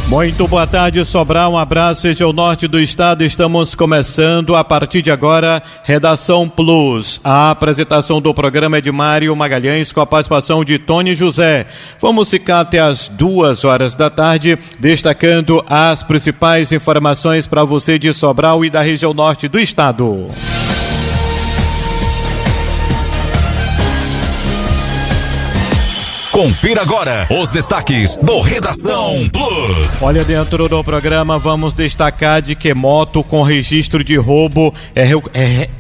Muito boa tarde, Sobral, um abraço, este é o norte do estado, estamos começando a partir de agora, Redação Plus. A apresentação do programa é de Mário Magalhães com a participação de Tony José. Vamos ficar até as 2h da tarde, destacando as principais informações para você de Sobral e da região norte do estado. Confira agora os destaques do Redação Plus. Olha, dentro do programa vamos destacar de que moto com registro de roubo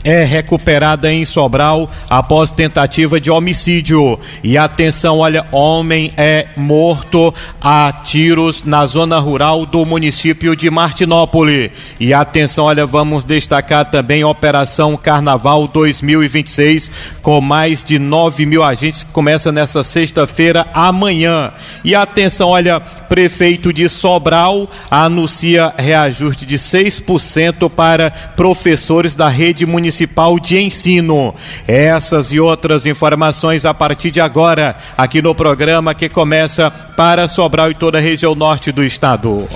é recuperada em Sobral após tentativa de homicídio. E atenção, olha, homem é morto a tiros na zona rural do município de Martinópole. E atenção, olha, vamos destacar também a Operação Carnaval 2026 com mais de 9.000 agentes que começa nessa sexta-feira amanhã. E atenção, olha, prefeito de Sobral anuncia reajuste de 6% para professores da rede municipal de ensino. Essas e outras informações a partir de agora, aqui no programa que começa para Sobral e toda a região norte do estado.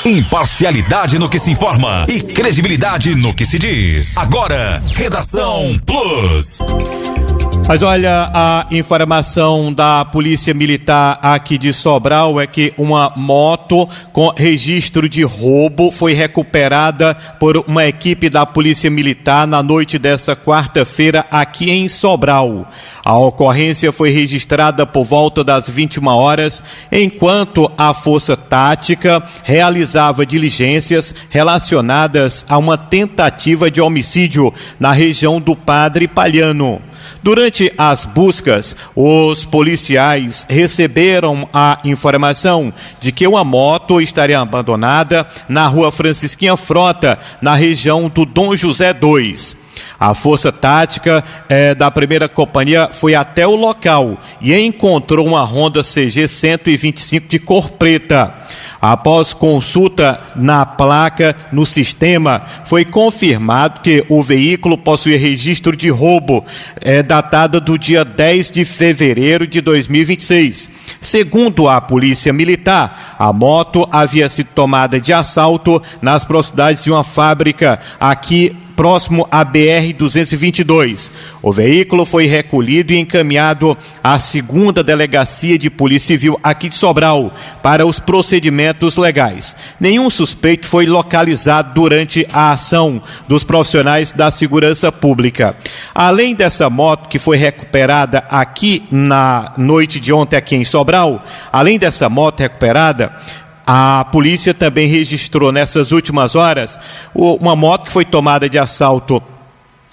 Imparcialidade no que se informa e credibilidade no que se diz. Agora, Redação Plus. Mas olha, a informação da Polícia Militar aqui de Sobral é que uma moto com registro de roubo foi recuperada por uma equipe da Polícia Militar na noite dessa quarta-feira aqui em Sobral. A ocorrência foi registrada por volta das 21 horas, enquanto a Força Tática realizava diligências relacionadas a uma tentativa de homicídio na região do Padre Palhano. Durante as buscas, os policiais receberam a informação de que uma moto estaria abandonada na rua Francisquinha Frota, na região do Dom José 2. A Força Tática da primeira companhia foi até o local e encontrou uma Honda CG 125 de cor preta. Após consulta na placa no sistema, foi confirmado que o veículo possuía registro de roubo, datado do dia 10 de fevereiro de 2026. Segundo a Polícia Militar, a moto havia sido tomada de assalto nas proximidades de uma fábrica aqui próximo à BR-222. O veículo foi recolhido e encaminhado à 2ª Delegacia de Polícia Civil aqui de Sobral para os procedimentos legais. Nenhum suspeito foi localizado durante a ação dos profissionais da segurança pública. Além dessa moto que foi recuperada aqui na noite de ontem aqui em Sobral, além dessa moto recuperada, a polícia também registrou nessas últimas horas uma moto que foi tomada de assalto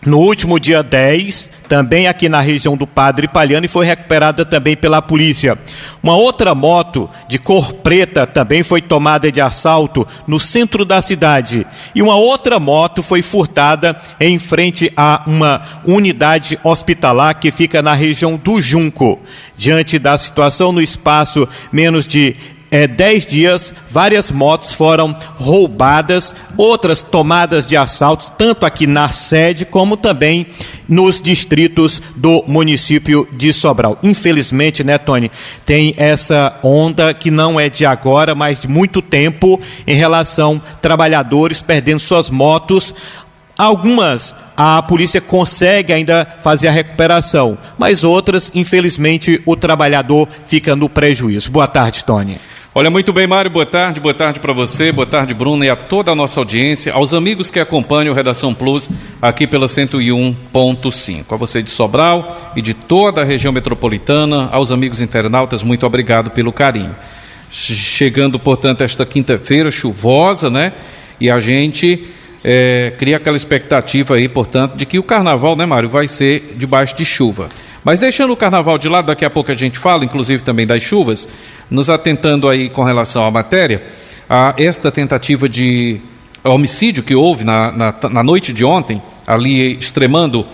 no último dia 10, também aqui na região do Padre Palhano, e foi recuperada também pela polícia. Uma outra moto de cor preta também foi tomada de assalto no centro da cidade. E uma outra moto foi furtada em frente a uma unidade hospitalar que fica na região do Junco. Diante da situação, no espaço menos de 10 dias, várias motos foram roubadas, outras tomadas de assaltos, tanto aqui na sede como também nos distritos do município de Sobral. Infelizmente, né, Tony, tem essa onda que não é de agora, mas de muito tempo, em relação a trabalhadores perdendo suas motos. Algumas a polícia consegue ainda fazer a recuperação, mas outras, infelizmente, o trabalhador fica no prejuízo. Boa tarde, Tony. Olha, muito bem, Mário, boa tarde para você, boa tarde, Bruna, e a toda a nossa audiência, aos amigos que acompanham o Redação Plus aqui pela 101.5, a você de Sobral e de toda a região metropolitana, aos amigos internautas, muito obrigado pelo carinho. Chegando, portanto, esta quinta-feira chuvosa, né, e a gente cria aquela expectativa aí, portanto, de que o carnaval, né, Mário, vai ser debaixo de chuva. Mas deixando o carnaval de lado, daqui a pouco a gente fala, inclusive também das chuvas, nos atentando aí com relação à matéria, a esta tentativa de homicídio que houve na noite de ontem, ali extremando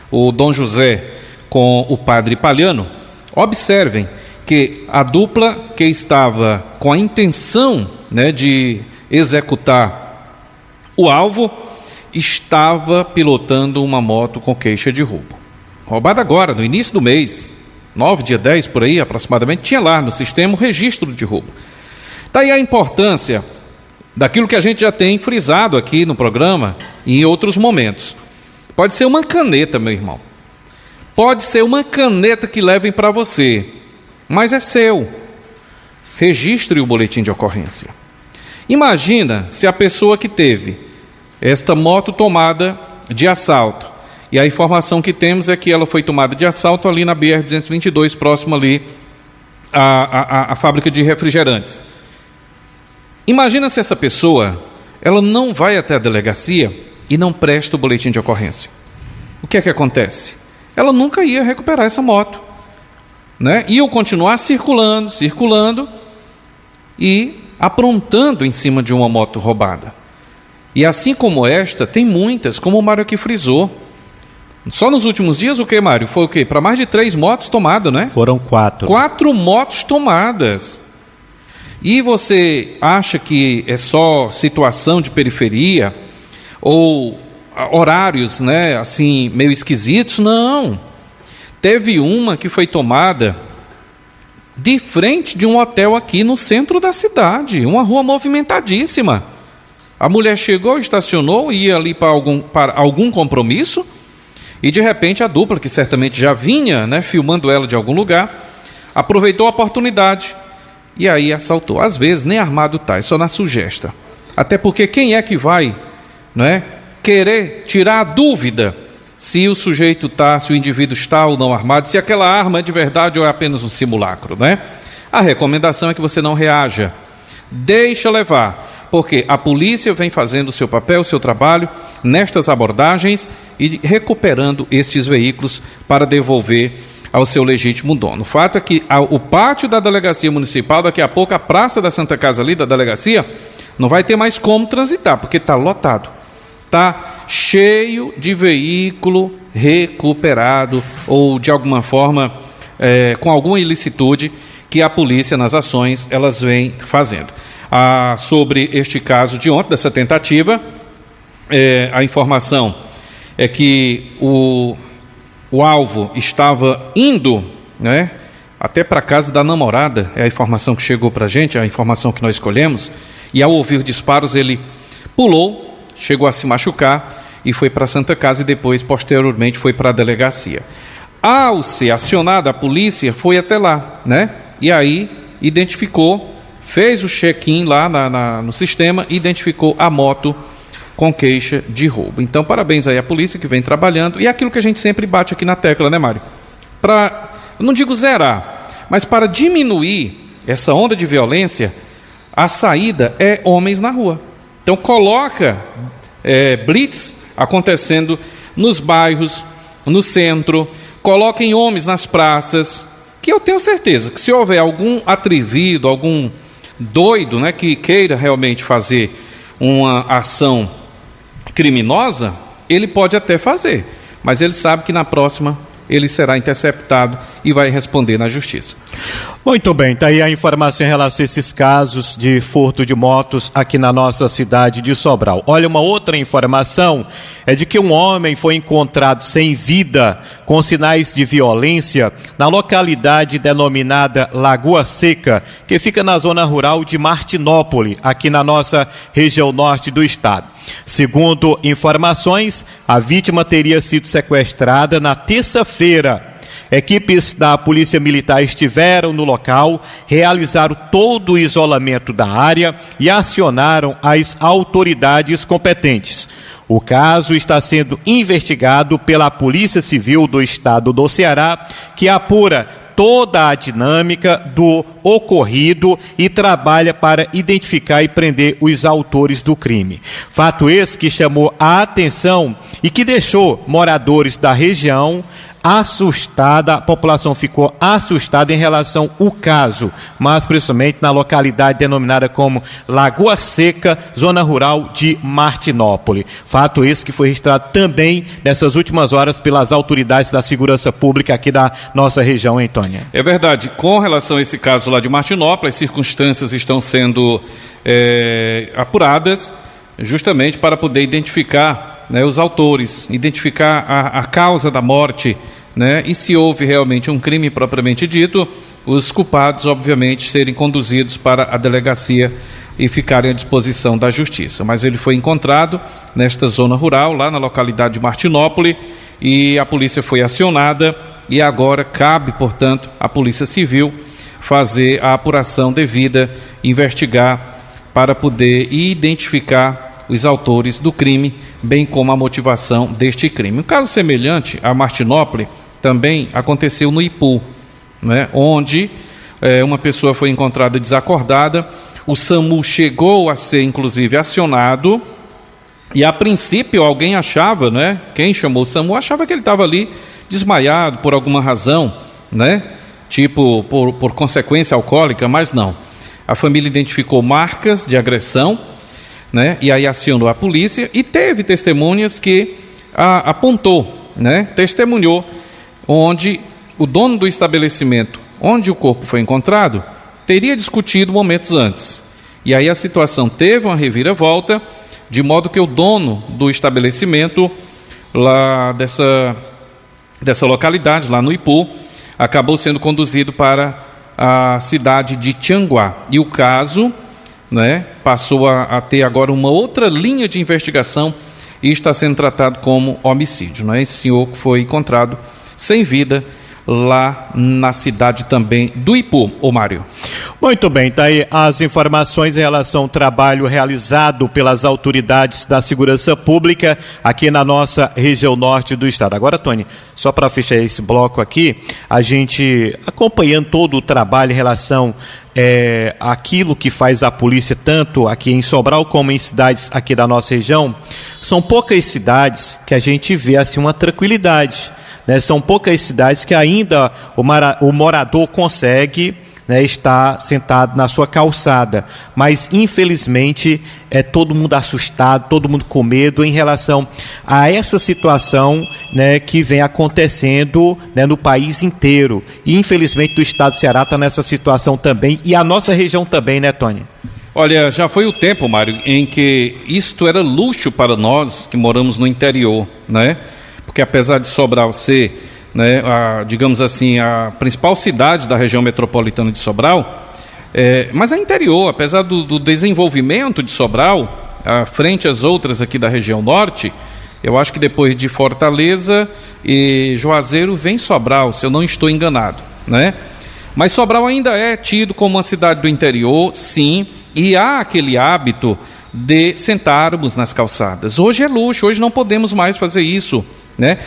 o Dom José com o Padre Palhano. Observem que a dupla que estava com a intenção, né, de executar o alvo, estava pilotando uma moto com queixa de roubo. Roubada agora, no início do mês, 9, dia 10, por aí aproximadamente, tinha lá no sistema o registro de roubo. Daí a importância daquilo que a gente já tem frisado aqui no programa e em outros momentos. Pode ser uma caneta, meu irmão. Pode ser uma caneta que levem para você, mas é seu. Registre o boletim de ocorrência. Imagina se a pessoa que teve esta moto tomada de assalto, e a informação que temos é que ela foi tomada de assalto ali na BR-222, próximo ali à fábrica de refrigerantes. Imagina se essa pessoa, ela não vai até a delegacia e não presta o boletim de ocorrência. O que é que acontece? Ela nunca ia recuperar essa moto, né? Ia continuar circulando e aprontando em cima de uma moto roubada. E assim como esta, tem muitas, como o Mário aqui frisou. Só nos últimos dias, o que, Mário? Foi o quê? Para mais de 3 motos tomadas, né? Foram 4. 4 motos tomadas. E você acha que é só situação de periferia ou horários, né, assim, meio esquisitos? Não. Teve uma que foi tomada de frente de um hotel aqui no centro da cidade, uma rua movimentadíssima. A mulher chegou, estacionou, ia ali para algum compromisso, e de repente a dupla, que certamente já vinha, né, filmando ela de algum lugar, aproveitou a oportunidade e aí assaltou. Às vezes nem armado está, é só na sugesta. Até porque quem é que vai, né, querer tirar a dúvida se o sujeito está, se o indivíduo está ou não armado, se aquela arma é de verdade ou é apenas um simulacro, né? A recomendação é que você não reaja, deixa levar, porque a polícia vem fazendo o seu papel, o seu trabalho nestas abordagens e recuperando estes veículos para devolver ao seu legítimo dono. O fato é que o pátio da delegacia municipal, daqui a pouco a praça da Santa Casa ali da delegacia, não vai ter mais como transitar, porque está lotado. Está cheio de veículo recuperado ou de alguma forma com alguma ilicitude que a polícia nas ações elas vem fazendo. Sobre este caso de ontem, dessa tentativa, a informação é que o alvo estava indo, né, até para a casa da namorada, é a informação que chegou para a gente, a informação que nós escolhemos, e ao ouvir disparos ele pulou, chegou a se machucar e foi para a Santa Casa e depois, posteriormente, foi para a delegacia. Ao ser acionada, a polícia foi até lá, né? E aí identificou, fez o check-in lá no sistema e identificou a moto com queixa de roubo. Então, parabéns aí à polícia que vem trabalhando. E é aquilo que a gente sempre bate aqui na tecla, né, Mário? Para, não digo zerar, mas para diminuir essa onda de violência, a saída é homens na rua. Então coloca blitz acontecendo nos bairros, no centro, coloquem homens nas praças, que eu tenho certeza que se houver algum atrevido, algum doido, né, que queira realmente fazer uma ação criminosa, ele pode até fazer, mas ele sabe que na próxima ele será interceptado e vai responder na justiça. Muito bem, está aí a informação em relação a esses casos de furto de motos aqui na nossa cidade de Sobral. Olha, uma outra informação é de que um homem foi encontrado sem vida, com sinais de violência, na localidade denominada Lagoa Seca, que fica na zona rural de Martinópole, aqui na nossa região norte do estado. Segundo informações, a vítima teria sido sequestrada na terça-feira. Equipes da Polícia Militar estiveram no local, realizaram todo o isolamento da área e acionaram as autoridades competentes. O caso está sendo investigado pela Polícia Civil do Estado do Ceará, que apura toda a dinâmica do ocorrido e trabalha para identificar e prender os autores do crime. Fato esse que chamou a atenção e que deixou moradores da região assustada, a população ficou assustada em relação ao caso, mas principalmente na localidade denominada como Lagoa Seca, zona rural de Martinópole. Fato esse que foi registrado também nessas últimas horas pelas autoridades da segurança pública aqui da nossa região, hein, Tônia? É verdade. Com relação a esse caso lá de Martinópole, as circunstâncias estão sendo apuradas justamente para poder identificar, né, os autores, identificar a causa da morte né? E se houve realmente um crime propriamente dito, os culpados, obviamente, serem conduzidos para a delegacia e ficarem à disposição da justiça. Mas ele foi encontrado nesta zona rural, lá na localidade de Martinópole, e a polícia foi acionada e agora cabe, portanto, à Polícia Civil fazer a apuração devida, investigar para poder identificar os autores do crime, bem como a motivação deste crime. Um caso semelhante a Martinópole também aconteceu no Ipu, né, onde uma pessoa foi encontrada desacordada. O SAMU chegou a ser, inclusive, acionado e, a princípio, alguém achava, né, quem chamou o SAMU achava que ele estava ali desmaiado por alguma razão, né, tipo por consequência alcoólica, mas não. A família identificou marcas de agressão, né, e aí acionou a polícia e teve testemunhas que apontou, né, testemunhou, onde o dono do estabelecimento onde o corpo foi encontrado teria discutido momentos antes. E aí a situação teve uma reviravolta, de modo que o dono do estabelecimento lá dessa localidade, lá no Ipu, acabou sendo conduzido para a cidade de Tianguá. E o caso, né, passou a ter agora uma outra linha de investigação e está sendo tratado como homicídio, né? Esse senhor que foi encontrado sem vida lá na cidade também do Ipu, ô Mário. Muito bem, tá aí as informações em relação ao trabalho realizado pelas autoridades da segurança pública aqui na nossa região norte do estado. Agora, Tony, só para fechar esse bloco aqui, a gente acompanhando todo o trabalho em relação àquilo que faz a polícia, tanto aqui em Sobral como em cidades aqui da nossa região, são poucas cidades que a gente vê assim uma tranquilidade, né? São poucas cidades que ainda o morador consegue, né, estar sentado na sua calçada, mas infelizmente todo mundo assustado, todo mundo com medo em relação a essa situação, né, que vem acontecendo, né, no país inteiro, e infelizmente o estado do Ceará está nessa situação também, e a nossa região também, né, Tony? Olha, já foi o tempo, Mário, em que isto era luxo para nós que moramos no interior, né? Porque apesar de Sobral ser, né, digamos assim, a principal cidade da região metropolitana de Sobral, mas é interior, apesar do desenvolvimento de Sobral, frente às outras aqui da região norte, eu acho que depois de Fortaleza e Juazeiro vem Sobral, se eu não estou enganado, né? Mas Sobral ainda é tido como uma cidade do interior, sim, e há aquele hábito de sentarmos nas calçadas. Hoje é luxo, hoje não podemos mais fazer isso, né?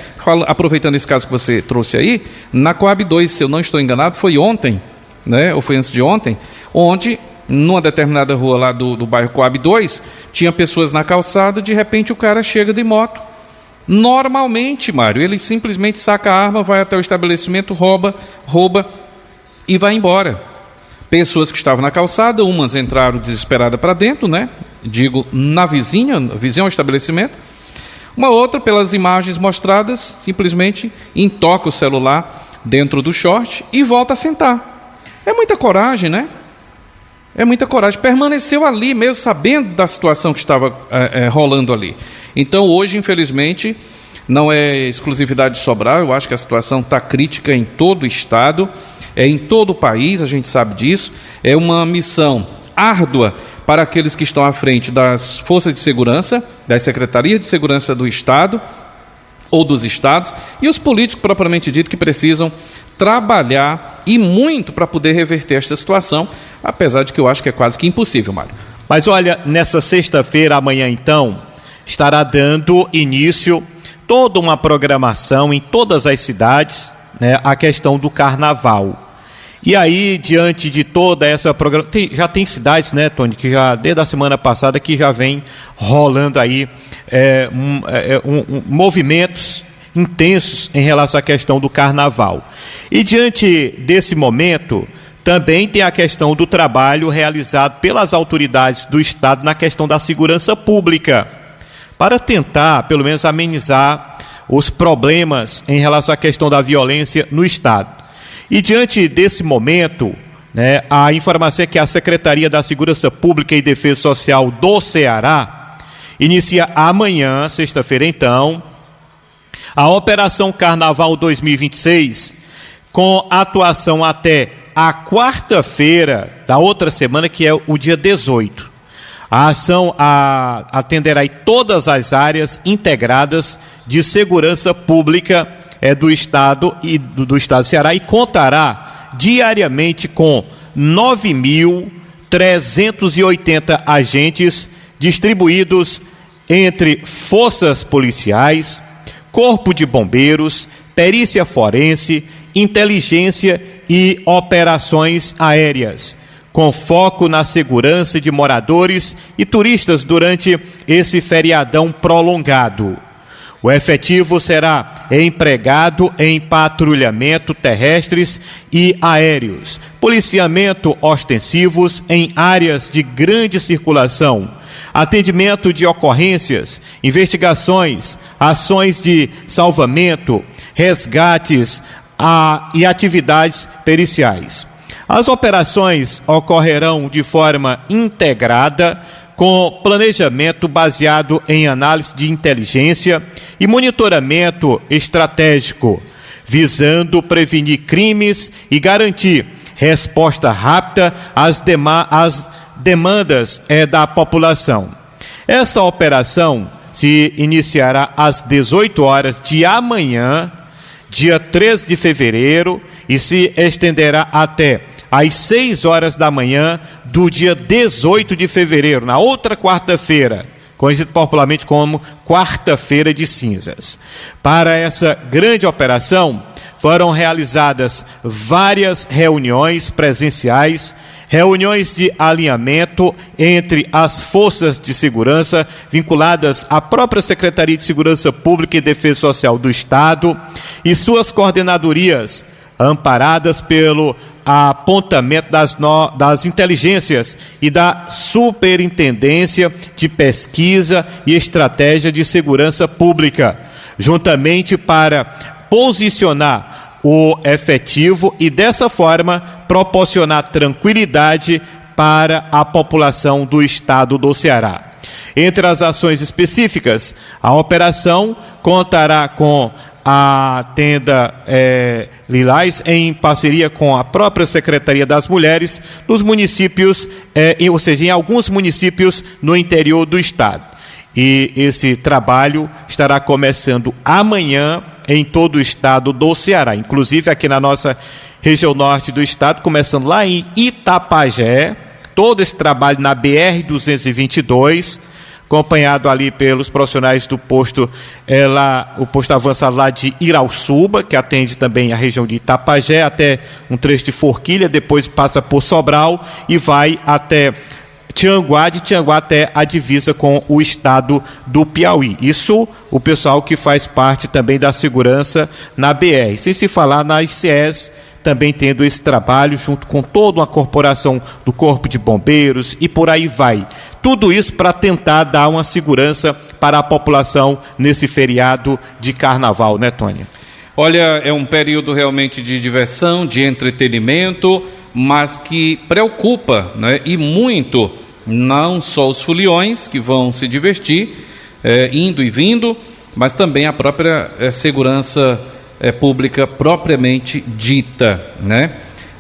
Aproveitando esse caso que você trouxe aí, na Coab 2, se eu não estou enganado, foi ontem, né? Ou foi antes de ontem, onde numa determinada rua lá do bairro Coab 2, tinha pessoas na calçada, de repente o cara chega de moto. Normalmente, Mário, ele simplesmente saca a arma, vai até o estabelecimento, rouba e vai embora. Pessoas que estavam na calçada, umas entraram desesperadas para dentro, né? Digo, na vizinha ao estabelecimento. Uma outra, pelas imagens mostradas, simplesmente intoca o celular dentro do short e volta a sentar. É muita coragem, né? É muita coragem. Permaneceu ali mesmo, sabendo da situação que estava rolando ali. Então, hoje, infelizmente, não é exclusividade de Sobral. Eu acho que a situação está crítica em todo o estado, em todo o país, a gente sabe disso. É uma missão árdua para aqueles que estão à frente das forças de segurança, das secretarias de segurança do estado ou dos estados, e os políticos propriamente dito que precisam trabalhar e muito para poder reverter esta situação, apesar de que eu acho que é quase que impossível, Mário. Mas olha, nessa sexta-feira, amanhã então, estará dando início toda uma programação em todas as cidades, né, a questão do carnaval. E aí, diante de toda essa programação, já tem cidades, né, Tony, que já desde a semana passada que já vem rolando aí movimentos intensos em relação à questão do carnaval. E diante desse momento, também tem a questão do trabalho realizado pelas autoridades do Estado na questão da segurança pública, para tentar, pelo menos, amenizar os problemas em relação à questão da violência no Estado. E diante desse momento, né, a informação é que a Secretaria da Segurança Pública e Defesa Social do Ceará inicia amanhã, sexta-feira então, A Operação Carnaval 2026, com atuação até a quarta-feira da outra semana, que é o dia 18. A ação atenderá em todas as áreas integradas de segurança pública do Estado e do Estado do Ceará e contará diariamente com 9.380 agentes distribuídos entre forças policiais, corpo de bombeiros, perícia forense, inteligência e operações aéreas, com foco na segurança de moradores e turistas durante esse feriadão prolongado. O efetivo será empregado em patrulhamento terrestres e aéreos, policiamento ostensivos em áreas de grande circulação, atendimento de ocorrências, investigações, ações de salvamento, resgates e atividades periciais. As operações ocorrerão de forma integrada, com planejamento baseado em análise de inteligência e monitoramento estratégico, visando prevenir crimes e garantir resposta rápida às demandas da população. Essa operação se iniciará às 18 horas de amanhã, dia 3 de fevereiro, e se estenderá até às 6 horas da manhã do dia 18 de fevereiro, na outra quarta-feira, conhecido popularmente como Quarta-feira de Cinzas. Para essa grande operação, foram realizadas várias reuniões presenciais, reuniões de alinhamento entre as forças de segurança vinculadas à própria Secretaria de Segurança Pública e Defesa Social do Estado e suas coordenadorias, amparadas pelo apontamento das inteligências e da Superintendência de Pesquisa e Estratégia de Segurança Pública, juntamente para posicionar o efetivo e, dessa forma, proporcionar tranquilidade para a população do estado do Ceará. Entre as ações específicas, a operação contará com a tenda Lilás, em parceria com a própria Secretaria das Mulheres, nos municípios, ou seja, em alguns municípios no interior do estado. E esse trabalho estará começando amanhã em todo o estado do Ceará, inclusive aqui na nossa região norte do estado, começando lá em Itapajé, todo esse trabalho na BR-222, acompanhado ali pelos profissionais do posto, o posto avançado lá de Irauçuba, que atende também a região de Itapajé, até um trecho de Forquilha, depois passa por Sobral e vai até Tianguá, de Tianguá até a divisa com o estado do Piauí. Isso o pessoal que faz parte também da segurança na BR. Sem se falar na ICS, também tendo esse trabalho junto com toda uma corporação do Corpo de Bombeiros e por aí vai. Tudo isso para tentar dar uma segurança para a população nesse feriado de carnaval, né, Tônia? Olha, é um período realmente de diversão, de entretenimento, mas que preocupa, né, e muito, não só os foliões que vão se divertir, indo e vindo, mas também a própria segurança pública propriamente dita, né?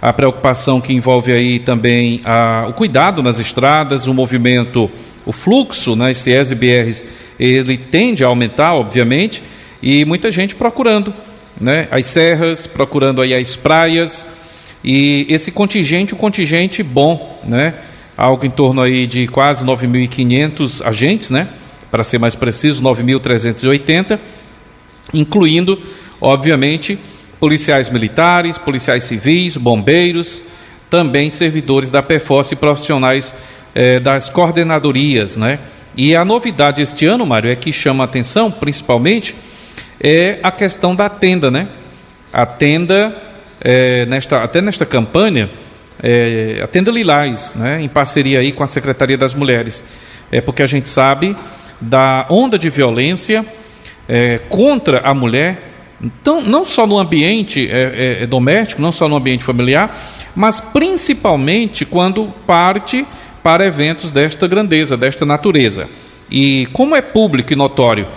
A preocupação que envolve aí também o cuidado nas estradas, o movimento, o fluxo nas CEs e BRs, ele tende a aumentar, obviamente, e muita gente procurando, né? As serras, procurando aí as praias, e esse contingente, um contingente bom, né? Algo em torno aí de quase 9.500 agentes, né? Para ser mais preciso, 9.380, incluindo, obviamente, policiais militares, policiais civis, bombeiros, também servidores da PEFOS e profissionais das coordenadorias, né? E a novidade este ano, Mário, que chama a atenção, principalmente, é a questão da tenda, né? A tenda, até nesta campanha, a tenda Lilás, né? Em parceria aí com a Secretaria das Mulheres, porque a gente sabe da onda de violência contra a mulher. Então, não só no ambiente doméstico, não só no ambiente familiar, mas principalmente quando parte para eventos desta grandeza, desta natureza. E como é público e notório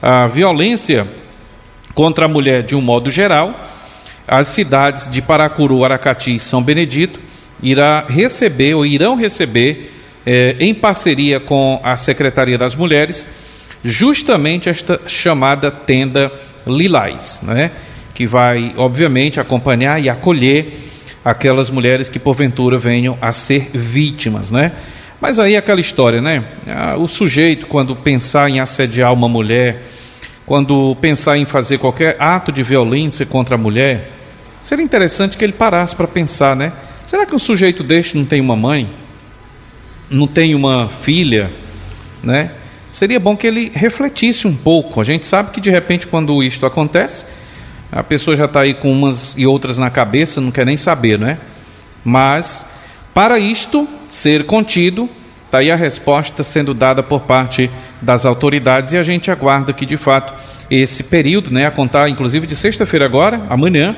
a violência contra a mulher de um modo geral. As cidades de Paracuru, Aracati e São Benedito irão receber, em parceria com a Secretaria das Mulheres, justamente esta chamada tenda Lilás, né? Que vai, obviamente, acompanhar e acolher aquelas mulheres que porventura venham a ser vítimas, né? Mas aí aquela história, né? O sujeito, quando pensar em assediar uma mulher, quando pensar em fazer qualquer ato de violência contra a mulher, seria interessante que ele parasse para pensar, né? Será que um sujeito deste não tem uma mãe? Não tem uma filha, né? Seria bom que ele refletisse um pouco. A gente sabe que de repente quando isto acontece, a pessoa já está aí com umas e outras na cabeça, não quer nem saber, né? Mas para isto ser contido, está aí a resposta sendo dada por parte das autoridades, e a gente aguarda que de fato esse período, né, a contar inclusive de sexta-feira agora, amanhã,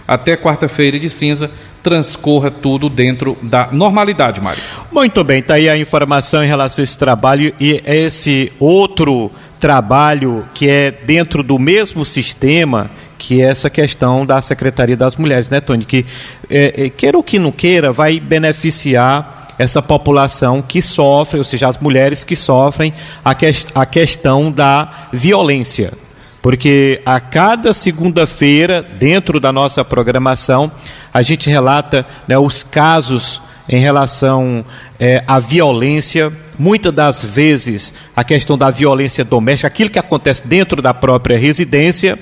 até quarta-feira de cinza, transcorra tudo dentro da normalidade, Mário. Muito bem, está aí a informação em relação a esse trabalho e esse outro trabalho que é dentro do mesmo sistema, que é essa questão da Secretaria das Mulheres, né, Tony? Que, queira ou que não queira, vai beneficiar essa população que sofre, ou seja, as mulheres que sofrem a questão da violência. Porque a cada segunda-feira, dentro da nossa programação, a gente relata, né, os casos em relação à violência, muitas das vezes a questão da violência doméstica, aquilo que acontece dentro da própria residência.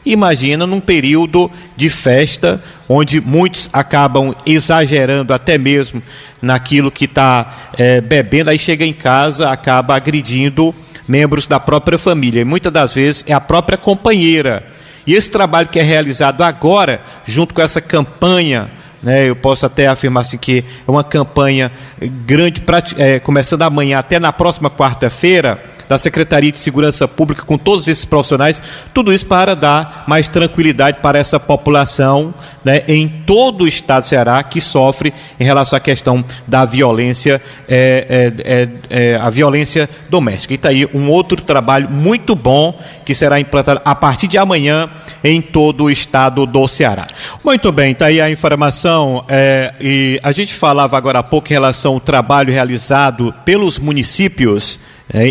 Imagina num período de festa, onde muitos acabam exagerando até mesmo naquilo que está bebendo, aí chega em casa, acaba agredindo membros da própria família, e muitas das vezes é a própria companheira. E esse trabalho que é realizado agora, junto com essa campanha, né, eu posso até afirmar assim que é uma campanha grande, começando amanhã até na próxima quarta-feira, da Secretaria de Segurança Pública, com todos esses profissionais, tudo isso para dar mais tranquilidade para essa população, né, em todo o estado do Ceará, que sofre em relação à questão da violência, a violência doméstica. E está aí um outro trabalho muito bom que será implantado a partir de amanhã em todo o estado do Ceará. Muito bem, está aí a informação, e a gente falava agora há pouco em relação ao trabalho realizado pelos municípios,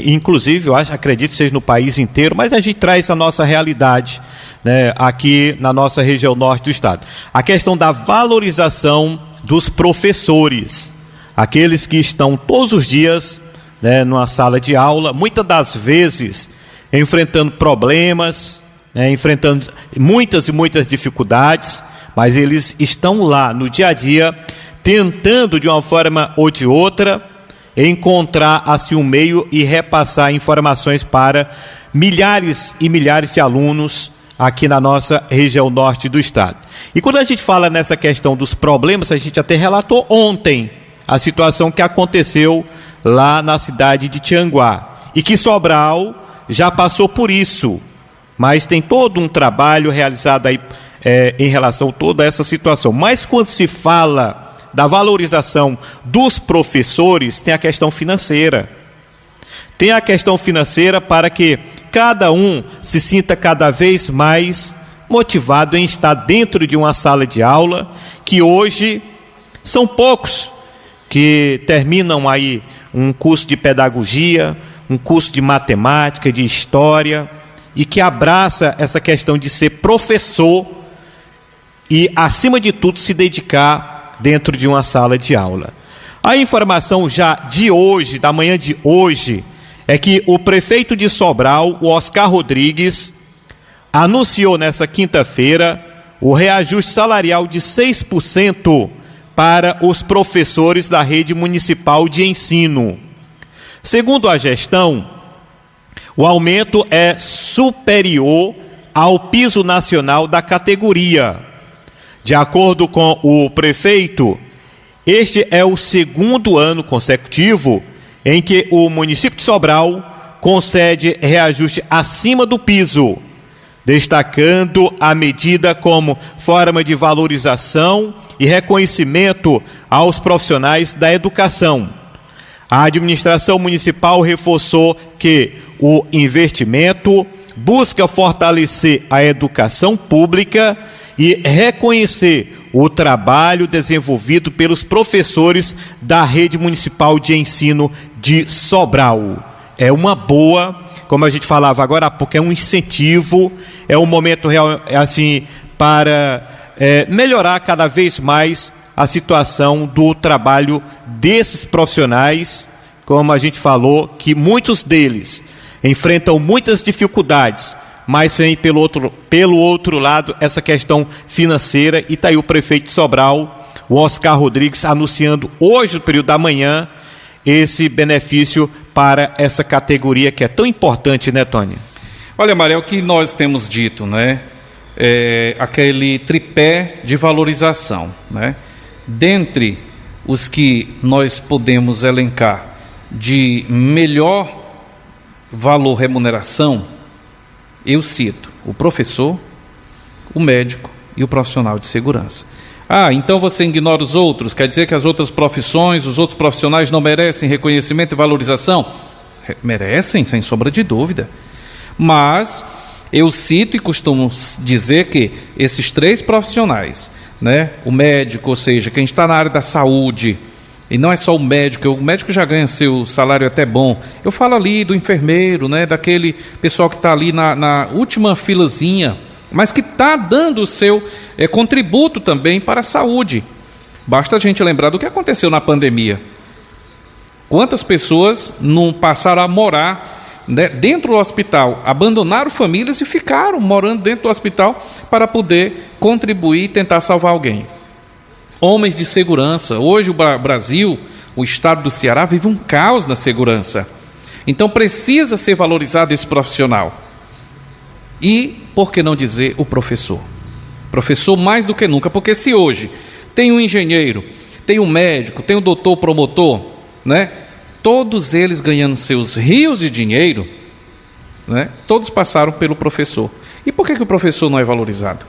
inclusive, eu acredito que seja no país inteiro, mas a gente traz a nossa realidade, né, aqui na nossa região norte do estado. A questão da valorização dos professores, aqueles que estão todos os dias, né, numa sala de aula, muitas das vezes enfrentando problemas, né, enfrentando muitas e muitas dificuldades, mas eles estão lá no dia a dia, tentando de uma forma ou de outra encontrar assim um meio e repassar informações para milhares e milhares de alunos aqui na nossa região norte do estado. E quando a gente fala nessa questão dos problemas, a gente até relatou ontem a situação que aconteceu lá na cidade de Tianguá, e que Sobral já passou por isso, mas tem todo um trabalho realizado aí em relação a toda essa situação. Mas quando se fala da valorização dos professores, tem a questão financeira. Tem a questão financeira para que cada um se sinta cada vez mais motivado em estar dentro de uma sala de aula, que hoje são poucos que terminam aí um curso de pedagogia, um curso de matemática, de história, e que abraça essa questão de ser professor e, acima de tudo, se dedicar dentro de uma sala de aula. A informação já de hoje, da manhã de hoje, é que o prefeito de Sobral, o Oscar Rodrigues, anunciou nessa quinta-feira o reajuste salarial de 6% para os professores da rede municipal de ensino. Segundo a gestão, o aumento é superior ao piso nacional da categoria. De acordo com o prefeito, este é o segundo ano consecutivo em que o município de Sobral concede reajuste acima do piso, destacando a medida como forma de valorização e reconhecimento aos profissionais da educação. A administração municipal reforçou que o investimento busca fortalecer a educação pública e reconhecer o trabalho desenvolvido pelos professores da Rede Municipal de Ensino de Sobral. É uma boa, como a gente falava agora há pouco, é um incentivo, é um momento real, assim, para melhorar cada vez mais a situação do trabalho desses profissionais, como a gente falou, que muitos deles enfrentam muitas dificuldades, mas vem pelo outro lado essa questão financeira, e está aí o prefeito de Sobral, o Oscar Rodrigues, anunciando hoje, no período da manhã, esse benefício para essa categoria que é tão importante, né, Tônia? Olha, Maria, o que nós temos dito, né, é aquele tripé de valorização, né? Dentre os que nós podemos elencar de melhor valor remuneração, eu cito o professor, o médico e o profissional de segurança. Então você ignora os outros, quer dizer que as outras profissões, os outros profissionais não merecem reconhecimento e valorização? Merecem, sem sombra de dúvida. Mas eu cito e costumo dizer que esses 3 profissionais, né, o médico, ou seja, quem está na área da saúde, e não é só o médico já ganha seu salário até bom. Eu falo ali do enfermeiro, né, daquele pessoal que está ali na última filazinha, mas que está dando o seu contributo também para a saúde. Basta a gente lembrar do que aconteceu na pandemia. Quantas pessoas não passaram a morar, né, dentro do hospital, abandonaram famílias e ficaram morando dentro do hospital para poder contribuir e tentar salvar alguém. Homens de segurança. Hoje o Brasil, o estado do Ceará, vive um caos na segurança. Então precisa ser valorizado esse profissional. E, por que não dizer, o professor? Professor mais do que nunca, porque se hoje tem um engenheiro, tem um médico, tem um doutor promotor, né? Todos eles ganhando seus rios de dinheiro, né? Todos passaram pelo professor. E por que o professor não é valorizado?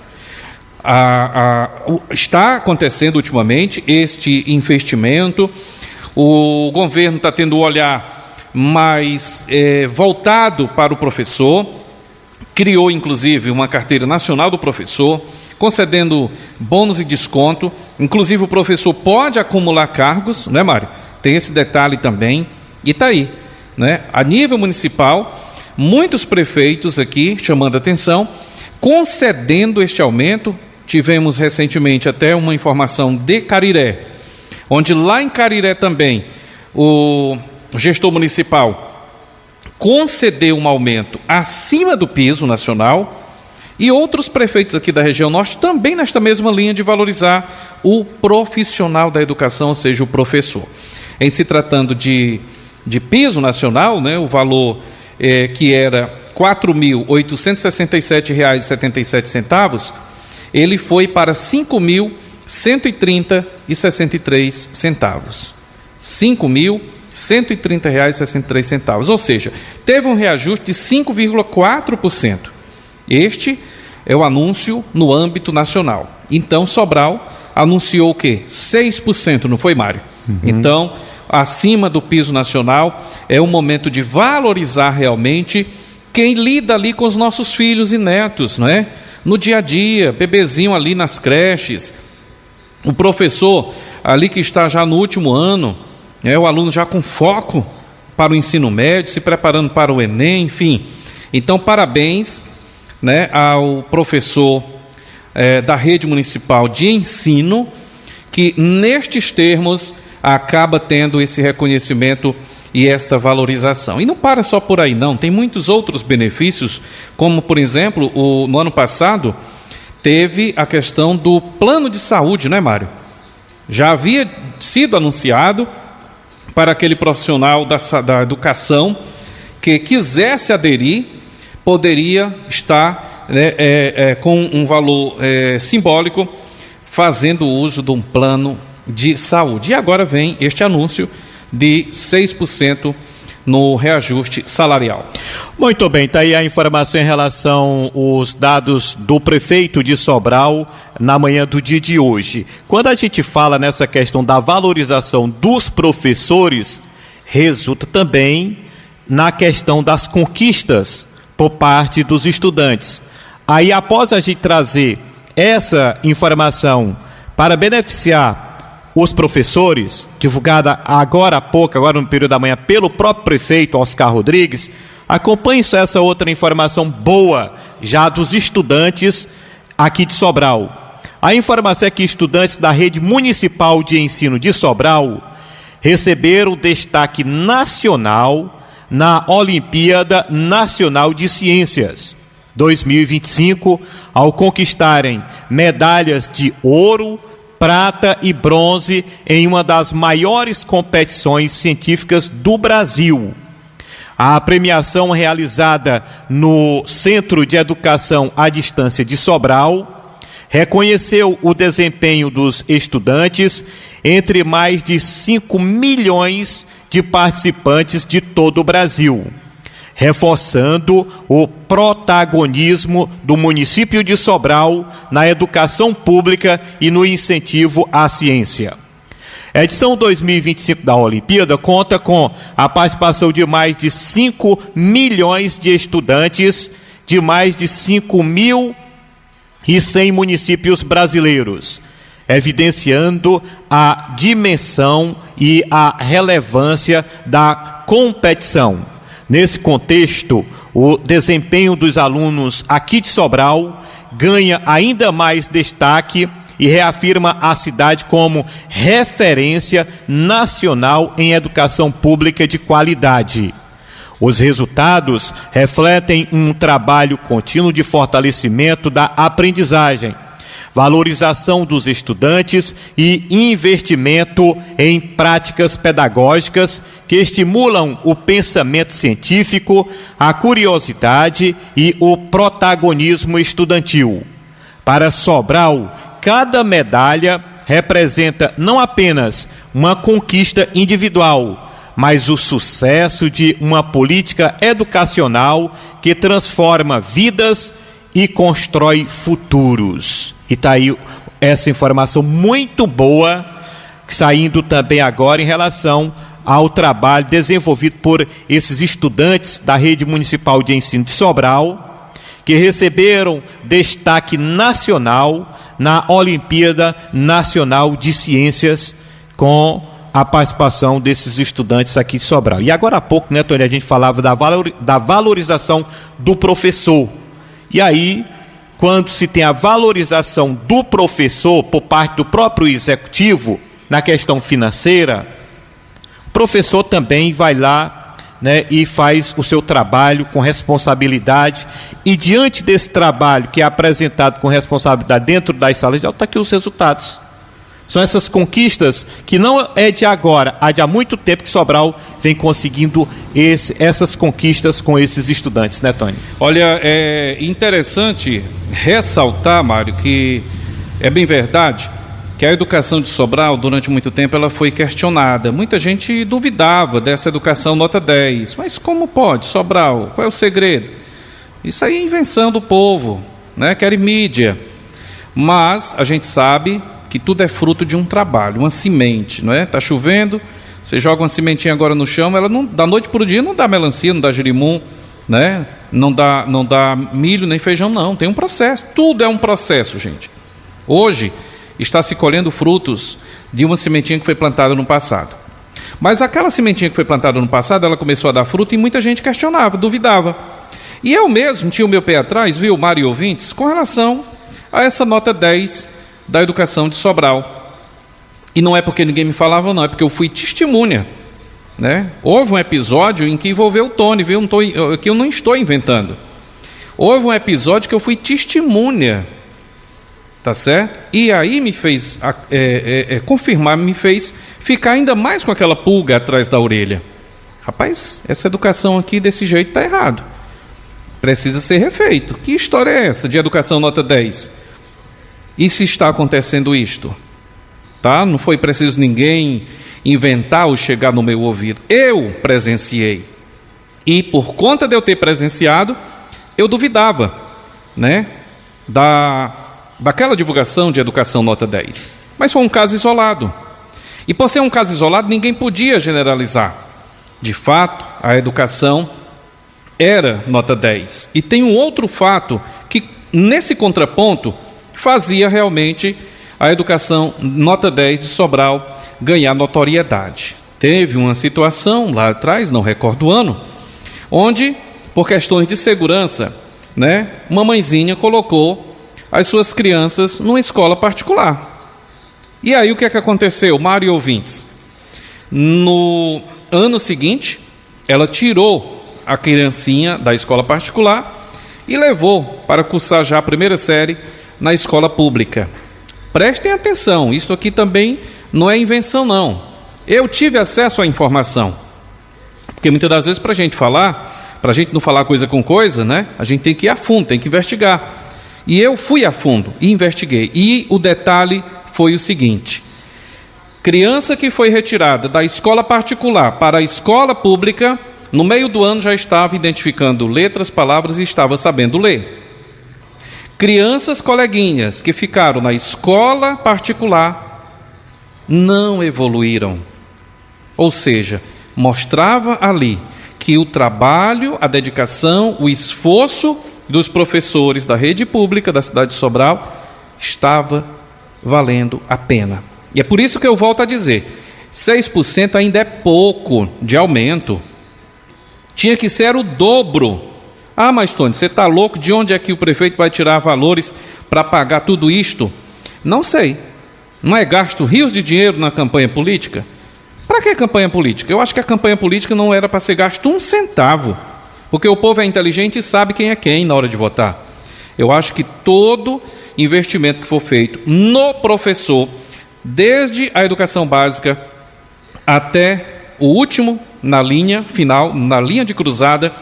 Está acontecendo ultimamente este investimento, o governo está tendo um olhar mais voltado para o professor, criou inclusive uma carteira nacional do professor, concedendo bônus e desconto, inclusive o professor pode acumular cargos, né, Mário? Tem esse detalhe também, e está aí, né? A nível municipal, muitos prefeitos aqui chamando a atenção, concedendo este aumento. Tivemos recentemente até uma informação de Cariré, onde lá em Cariré também o gestor municipal concedeu um aumento acima do piso nacional, e outros prefeitos aqui da região norte também nesta mesma linha de valorizar o profissional da educação, ou seja, o professor. Em se tratando de piso nacional, né, o valor que era R$ 4.867,77, ele foi para R$ 5.130,63. R$ 5.130,63. Ou seja, teve um reajuste de 5,4%. Este é o anúncio no âmbito nacional. Então, Sobral anunciou o quê? 6%, não foi, Mário? Uhum. Então, acima do piso nacional, é um momento de valorizar realmente quem lida ali com os nossos filhos e netos, não é? No dia a dia, bebezinho ali nas creches, o professor ali que está já no último ano, o aluno já com foco para o ensino médio, se preparando para o Enem, enfim. Então, parabéns, né, ao professor da Rede Municipal de Ensino, que nestes termos acaba tendo esse reconhecimento e esta valorização. E não para só por aí não, tem muitos outros benefícios, como por exemplo, no ano passado teve a questão do plano de saúde, não é, Mário? Já havia sido anunciado para aquele profissional da educação que quisesse aderir, poderia estar com um valor simbólico, fazendo uso de um plano de saúde. E agora vem este anúncio de 6% no reajuste salarial. Muito bem, está aí a informação em relação aos dados do prefeito de Sobral na manhã do dia de hoje. Quando a gente fala nessa questão da valorização dos professores, resulta também na questão das conquistas por parte dos estudantes. Aí, após a gente trazer essa informação para beneficiar os professores, divulgada agora há pouco, agora no período da manhã, pelo próprio prefeito Oscar Rodrigues, acompanhe só essa outra informação boa, já dos estudantes aqui de Sobral. A informação é que estudantes da Rede Municipal de Ensino de Sobral receberam destaque nacional na Olimpíada Nacional de Ciências 2025, ao conquistarem medalhas de ouro, prata e bronze em uma das maiores competições científicas do Brasil. A premiação realizada no Centro de Educação à Distância de Sobral reconheceu o desempenho dos estudantes entre mais de 5 milhões de participantes de todo o Brasil, reforçando o protagonismo do município de Sobral na educação pública e no incentivo à ciência. A edição 2025 da Olimpíada conta com a participação de mais de 5 milhões de estudantes de mais de 5.100 municípios brasileiros, evidenciando a dimensão e a relevância da competição. Nesse contexto, o desempenho dos alunos aqui de Sobral ganha ainda mais destaque e reafirma a cidade como referência nacional em educação pública de qualidade. Os resultados refletem um trabalho contínuo de fortalecimento da aprendizagem, valorização dos estudantes e investimento em práticas pedagógicas que estimulam o pensamento científico, a curiosidade e o protagonismo estudantil. Para Sobral, cada medalha representa não apenas uma conquista individual, mas o sucesso de uma política educacional que transforma vidas e constrói futuros. E está aí essa informação muito boa, saindo também agora em relação ao trabalho desenvolvido por esses estudantes da Rede Municipal de Ensino de Sobral, que receberam destaque nacional na Olimpíada Nacional de Ciências, com a participação desses estudantes aqui de Sobral. E agora há pouco, né, Tony, a gente falava da valorização do professor. E aí, quando se tem a valorização do professor por parte do próprio executivo, na questão financeira, o professor também vai lá, né, e faz o seu trabalho com responsabilidade. E diante desse trabalho que é apresentado com responsabilidade dentro das salas de aula, está aqui os resultados. São essas conquistas que não é de agora, há de há muito tempo que Sobral vem conseguindo essas conquistas com esses estudantes, né, Tony? Olha, é interessante ressaltar, Mário, que é bem verdade que a educação de Sobral, durante muito tempo, ela foi questionada. Muita gente duvidava dessa educação nota 10. Mas como pode, Sobral? Qual é o segredo? Isso aí é invenção do povo, né? Querem mídia. Mas a gente sabe que tudo é fruto de um trabalho, uma semente, não é? Está chovendo, você joga uma sementinha agora no chão, ela não, da noite para o dia não dá melancia, não dá girimum, né? Não dá milho nem feijão, não. Tem um processo, tudo é um processo, gente. Hoje está se colhendo frutos de uma sementinha que foi plantada no passado. Mas aquela sementinha que foi plantada no passado, ela começou a dar fruto e muita gente questionava, duvidava. E eu mesmo tinha o meu pé atrás, viu, Mário e ouvintes, com relação a essa nota 10 da educação de Sobral. E não é porque ninguém me falava, não, é porque eu fui testemunha, né? Houve um episódio em que envolveu o Tony, viu? Que eu não estou inventando. Houve um episódio que eu fui testemunha, tá certo? E aí me fez confirmar, me fez ficar ainda mais com aquela pulga atrás da orelha. Rapaz, essa educação aqui desse jeito está errado. Precisa ser refeito. Que história é essa de educação nota 10? E se está acontecendo isto? Tá? Não foi preciso ninguém inventar ou chegar no meu ouvido. Eu presenciei. E por conta de eu ter presenciado, eu duvidava, né, daquela divulgação de educação nota 10. Mas foi um caso isolado. E por ser um caso isolado, ninguém podia generalizar. De fato, a educação era nota 10. E tem um outro fato que, nesse contraponto, fazia realmente a educação nota 10 de Sobral ganhar notoriedade. Teve uma situação lá atrás, não recordo o ano, onde, por questões de segurança, uma mãezinha colocou as suas crianças numa escola particular. E aí o que é que aconteceu, Mário e ouvintes? No ano seguinte, ela tirou a criancinha da escola particular e levou para cursar já a primeira série na escola pública. Prestem atenção, isso aqui também não é invenção não. Eu tive acesso à informação, porque muitas das vezes para a gente não falar coisa com coisa, a gente tem que ir a fundo, tem que investigar. E eu fui a fundo e investiguei. E o detalhe foi o seguinte: criança que foi retirada da escola particular para a escola pública, no meio do ano já estava identificando letras, palavras e estava sabendo ler. Crianças coleguinhas que ficaram na escola particular não evoluíram. Ou seja, mostrava ali que o trabalho, a dedicação, o esforço dos professores da rede pública da cidade de Sobral estava valendo a pena. E é por isso que eu volto a dizer, 6% ainda é pouco de aumento. Tinha que ser o dobro. Ah, mas Tony, você está louco? De onde é que o prefeito vai tirar valores para pagar tudo isto? Não sei. Não é gasto rios de dinheiro na campanha política? Para que campanha política? Eu acho que a campanha política não era para ser gasto um centavo, porque o povo é inteligente e sabe quem é quem na hora de votar. Eu acho que todo investimento que for feito no professor, desde a educação básica até o último, na linha final, na linha de cruzada,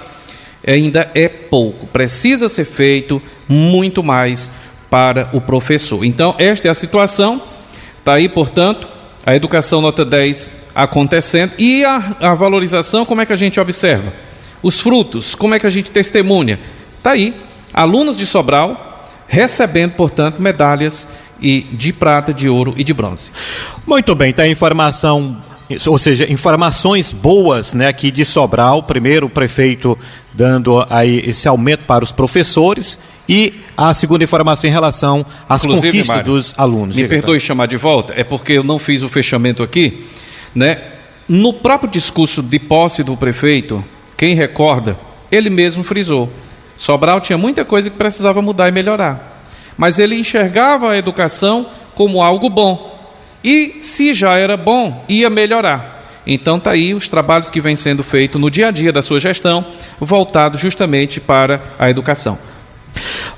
ainda é pouco. Precisa ser feito muito mais para o professor. Então, esta é a situação. Está aí, portanto, a educação nota 10 acontecendo. E a valorização, como é que a gente observa? Os frutos, como é que a gente testemunha? Está aí, alunos de Sobral recebendo, portanto, medalhas de prata, de ouro e de bronze. Muito bem, tá a informação, ou seja, informações boas, aqui de Sobral. Primeiro, o prefeito dando aí esse aumento para os professores, e a segunda informação em relação às conquistas, Mário, dos alunos. Me perdoe chamar de volta, é porque eu não fiz o fechamento aqui, No próprio discurso de posse do prefeito, quem recorda, ele mesmo frisou: Sobral tinha muita coisa que precisava mudar e melhorar, mas ele enxergava a educação como algo bom, e se já era bom, ia melhorar. Então está aí os trabalhos que vêm sendo feitos no dia a dia da sua gestão, voltado justamente para a educação.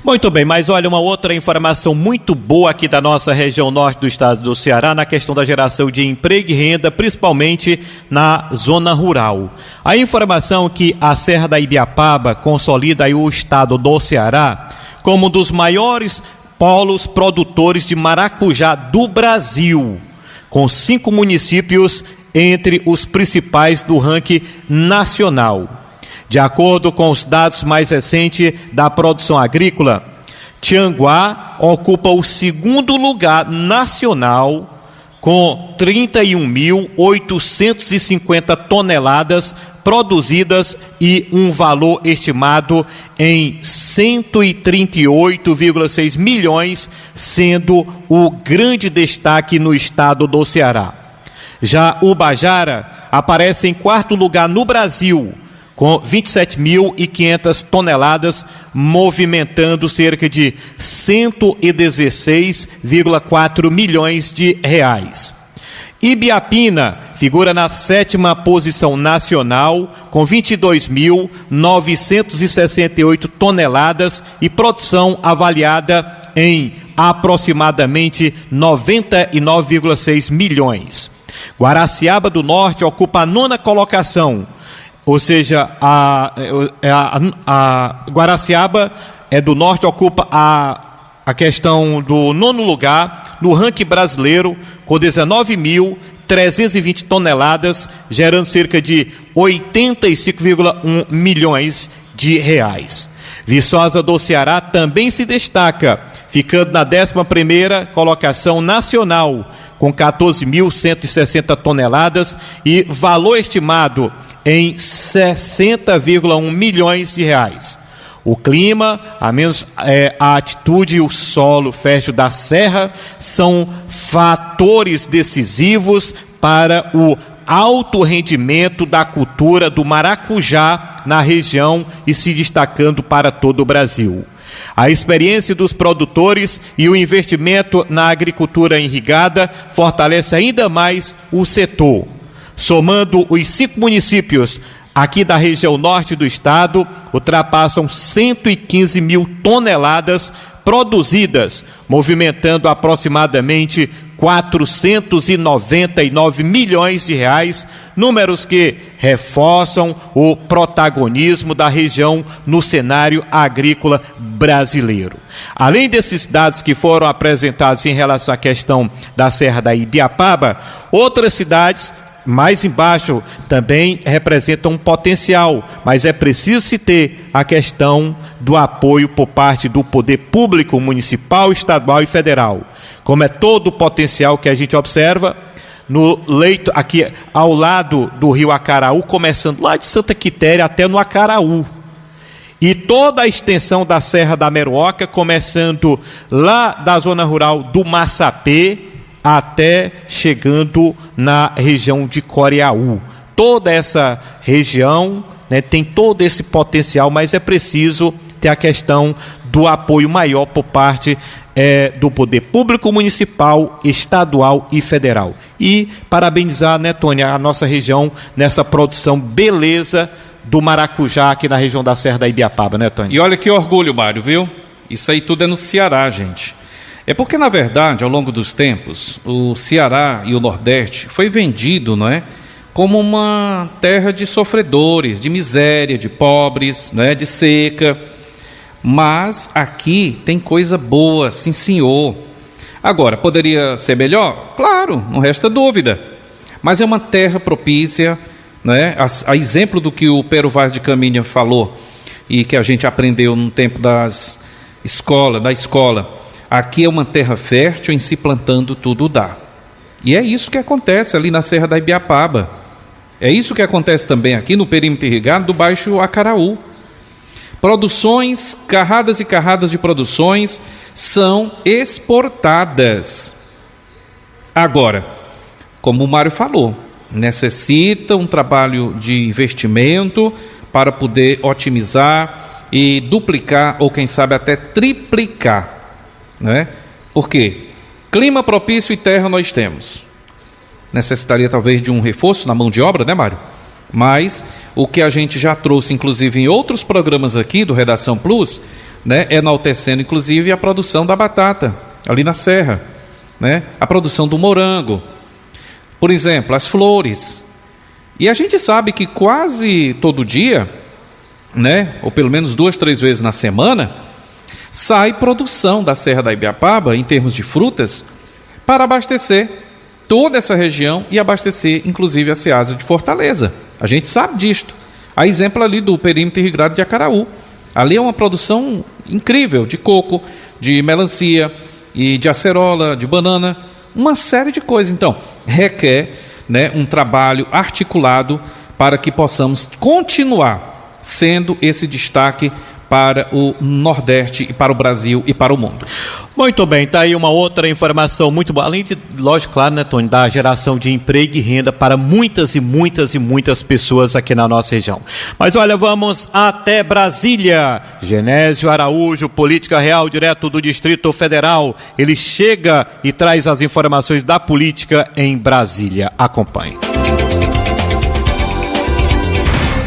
Muito bem, mas olha, uma outra informação muito boa aqui da nossa região norte do estado do Ceará, na questão da geração de emprego e renda, principalmente na zona rural. A informação que a Serra da Ibiapaba consolida aí o estado do Ceará como um dos maiores polos produtores de maracujá do Brasil, com 5 municípios entre os principais do ranking nacional. De acordo com os dados mais recentes da produção agrícola, Tianguá ocupa o segundo lugar nacional com 31.850 toneladas produzidas e um valor estimado em 138,6 milhões, sendo o grande destaque no estado do Ceará. Já Ubajara aparece em quarto lugar no Brasil, com 27.500 toneladas, movimentando cerca de 116,4 milhões de reais. Ibiapina figura na 7ª posição nacional, com 22.968 toneladas e produção avaliada em aproximadamente 99,6 milhões. Guaraciaba do Norte ocupa a 9ª colocação, ou seja, a Guaraciaba do Norte ocupa a questão do 9º lugar no ranking brasileiro, com 19.320 toneladas, gerando cerca de 85,1 milhões de reais. Viçosa do Ceará também se destaca, ficando na 11ª colocação nacional, com 14.160 toneladas e valor estimado em 60,1 milhões de reais. O clima, a atitude e o solo fértil da serra são fatores decisivos para o alto rendimento da cultura do maracujá na região e se destacando para todo o Brasil. A experiência dos produtores e o investimento na agricultura irrigada fortalece ainda mais o setor. Somando os 5 municípios aqui da região norte do estado, ultrapassam 115 mil toneladas produzidas, movimentando aproximadamente 499 milhões de reais, números que reforçam o protagonismo da região no cenário agrícola brasileiro. Além desses dados que foram apresentados em relação à questão da Serra da Ibiapaba, outras cidades mais embaixo também representam um potencial, mas é preciso se ter a questão do apoio por parte do poder público municipal, estadual e federal. Como é todo o potencial que a gente observa no leito aqui ao lado do rio Acaraú, começando lá de Santa Quitéria até no Acaraú. E toda a extensão da Serra da Meruoca, começando lá da zona rural do Massapê até chegando na região de Coreaú. Toda essa região, né, tem todo esse potencial, mas é preciso ter a questão do apoio maior por parte do poder público municipal, estadual e federal. E parabenizar, né, Tônia, a nossa região nessa produção beleza do maracujá aqui na região da Serra da Ibiapaba, né, Tônia? E olha que orgulho, Mário, viu? Isso aí tudo é no Ceará, gente. É porque, na verdade, ao longo dos tempos, o Ceará e o Nordeste foi vendido, não é, como uma terra de sofredores, de miséria, de pobres, não é, de seca. Mas aqui tem coisa boa, sim senhor. Agora, poderia ser melhor? Claro, não resta dúvida. Mas é uma terra propícia, não é? A exemplo do que o Pero Vaz de Caminha falou e que a gente aprendeu no tempo da escola. Aqui é uma terra fértil, em se plantando tudo dá. E é isso que acontece ali na Serra da Ibiapaba. É isso que acontece também aqui no perímetro irrigado do Baixo Acaraú. Produções, carradas e carradas de produções são exportadas. Agora, como o Mário falou, necessita um trabalho de investimento para poder otimizar e duplicar, ou quem sabe até triplicar. Né? Por quê? Clima propício e terra nós temos. Necessitaria talvez de um reforço na mão de obra, né, Mário? Mas o que a gente já trouxe, inclusive, em outros programas aqui do Redação Plus, né, enaltecendo, inclusive, a produção da batata, ali na serra, né? A produção do morango, por exemplo, as flores. E a gente sabe que quase todo dia, né, ou pelo menos 2, 3 vezes na semana, sai produção da Serra da Ibiapaba, em termos de frutas, para abastecer toda essa região e abastecer, inclusive, a Ceasa de Fortaleza. A gente sabe disto. Há exemplo ali do perímetro irrigado de Acaraú. Ali é uma produção incrível de coco, de melancia, e de acerola, de banana, uma série de coisas. Então, requer, né, um trabalho articulado para que possamos continuar sendo esse destaque para o Nordeste e para o Brasil e para o mundo. Muito bem, tá aí uma outra informação muito boa, além de, lógico, claro, né, Tony, da geração de emprego e renda para muitas e muitas e muitas pessoas aqui na nossa região. Mas olha, vamos até Brasília. Genésio Araújo, Política Real, direto do Distrito Federal. Ele chega e traz as informações da política em Brasília. Acompanhe.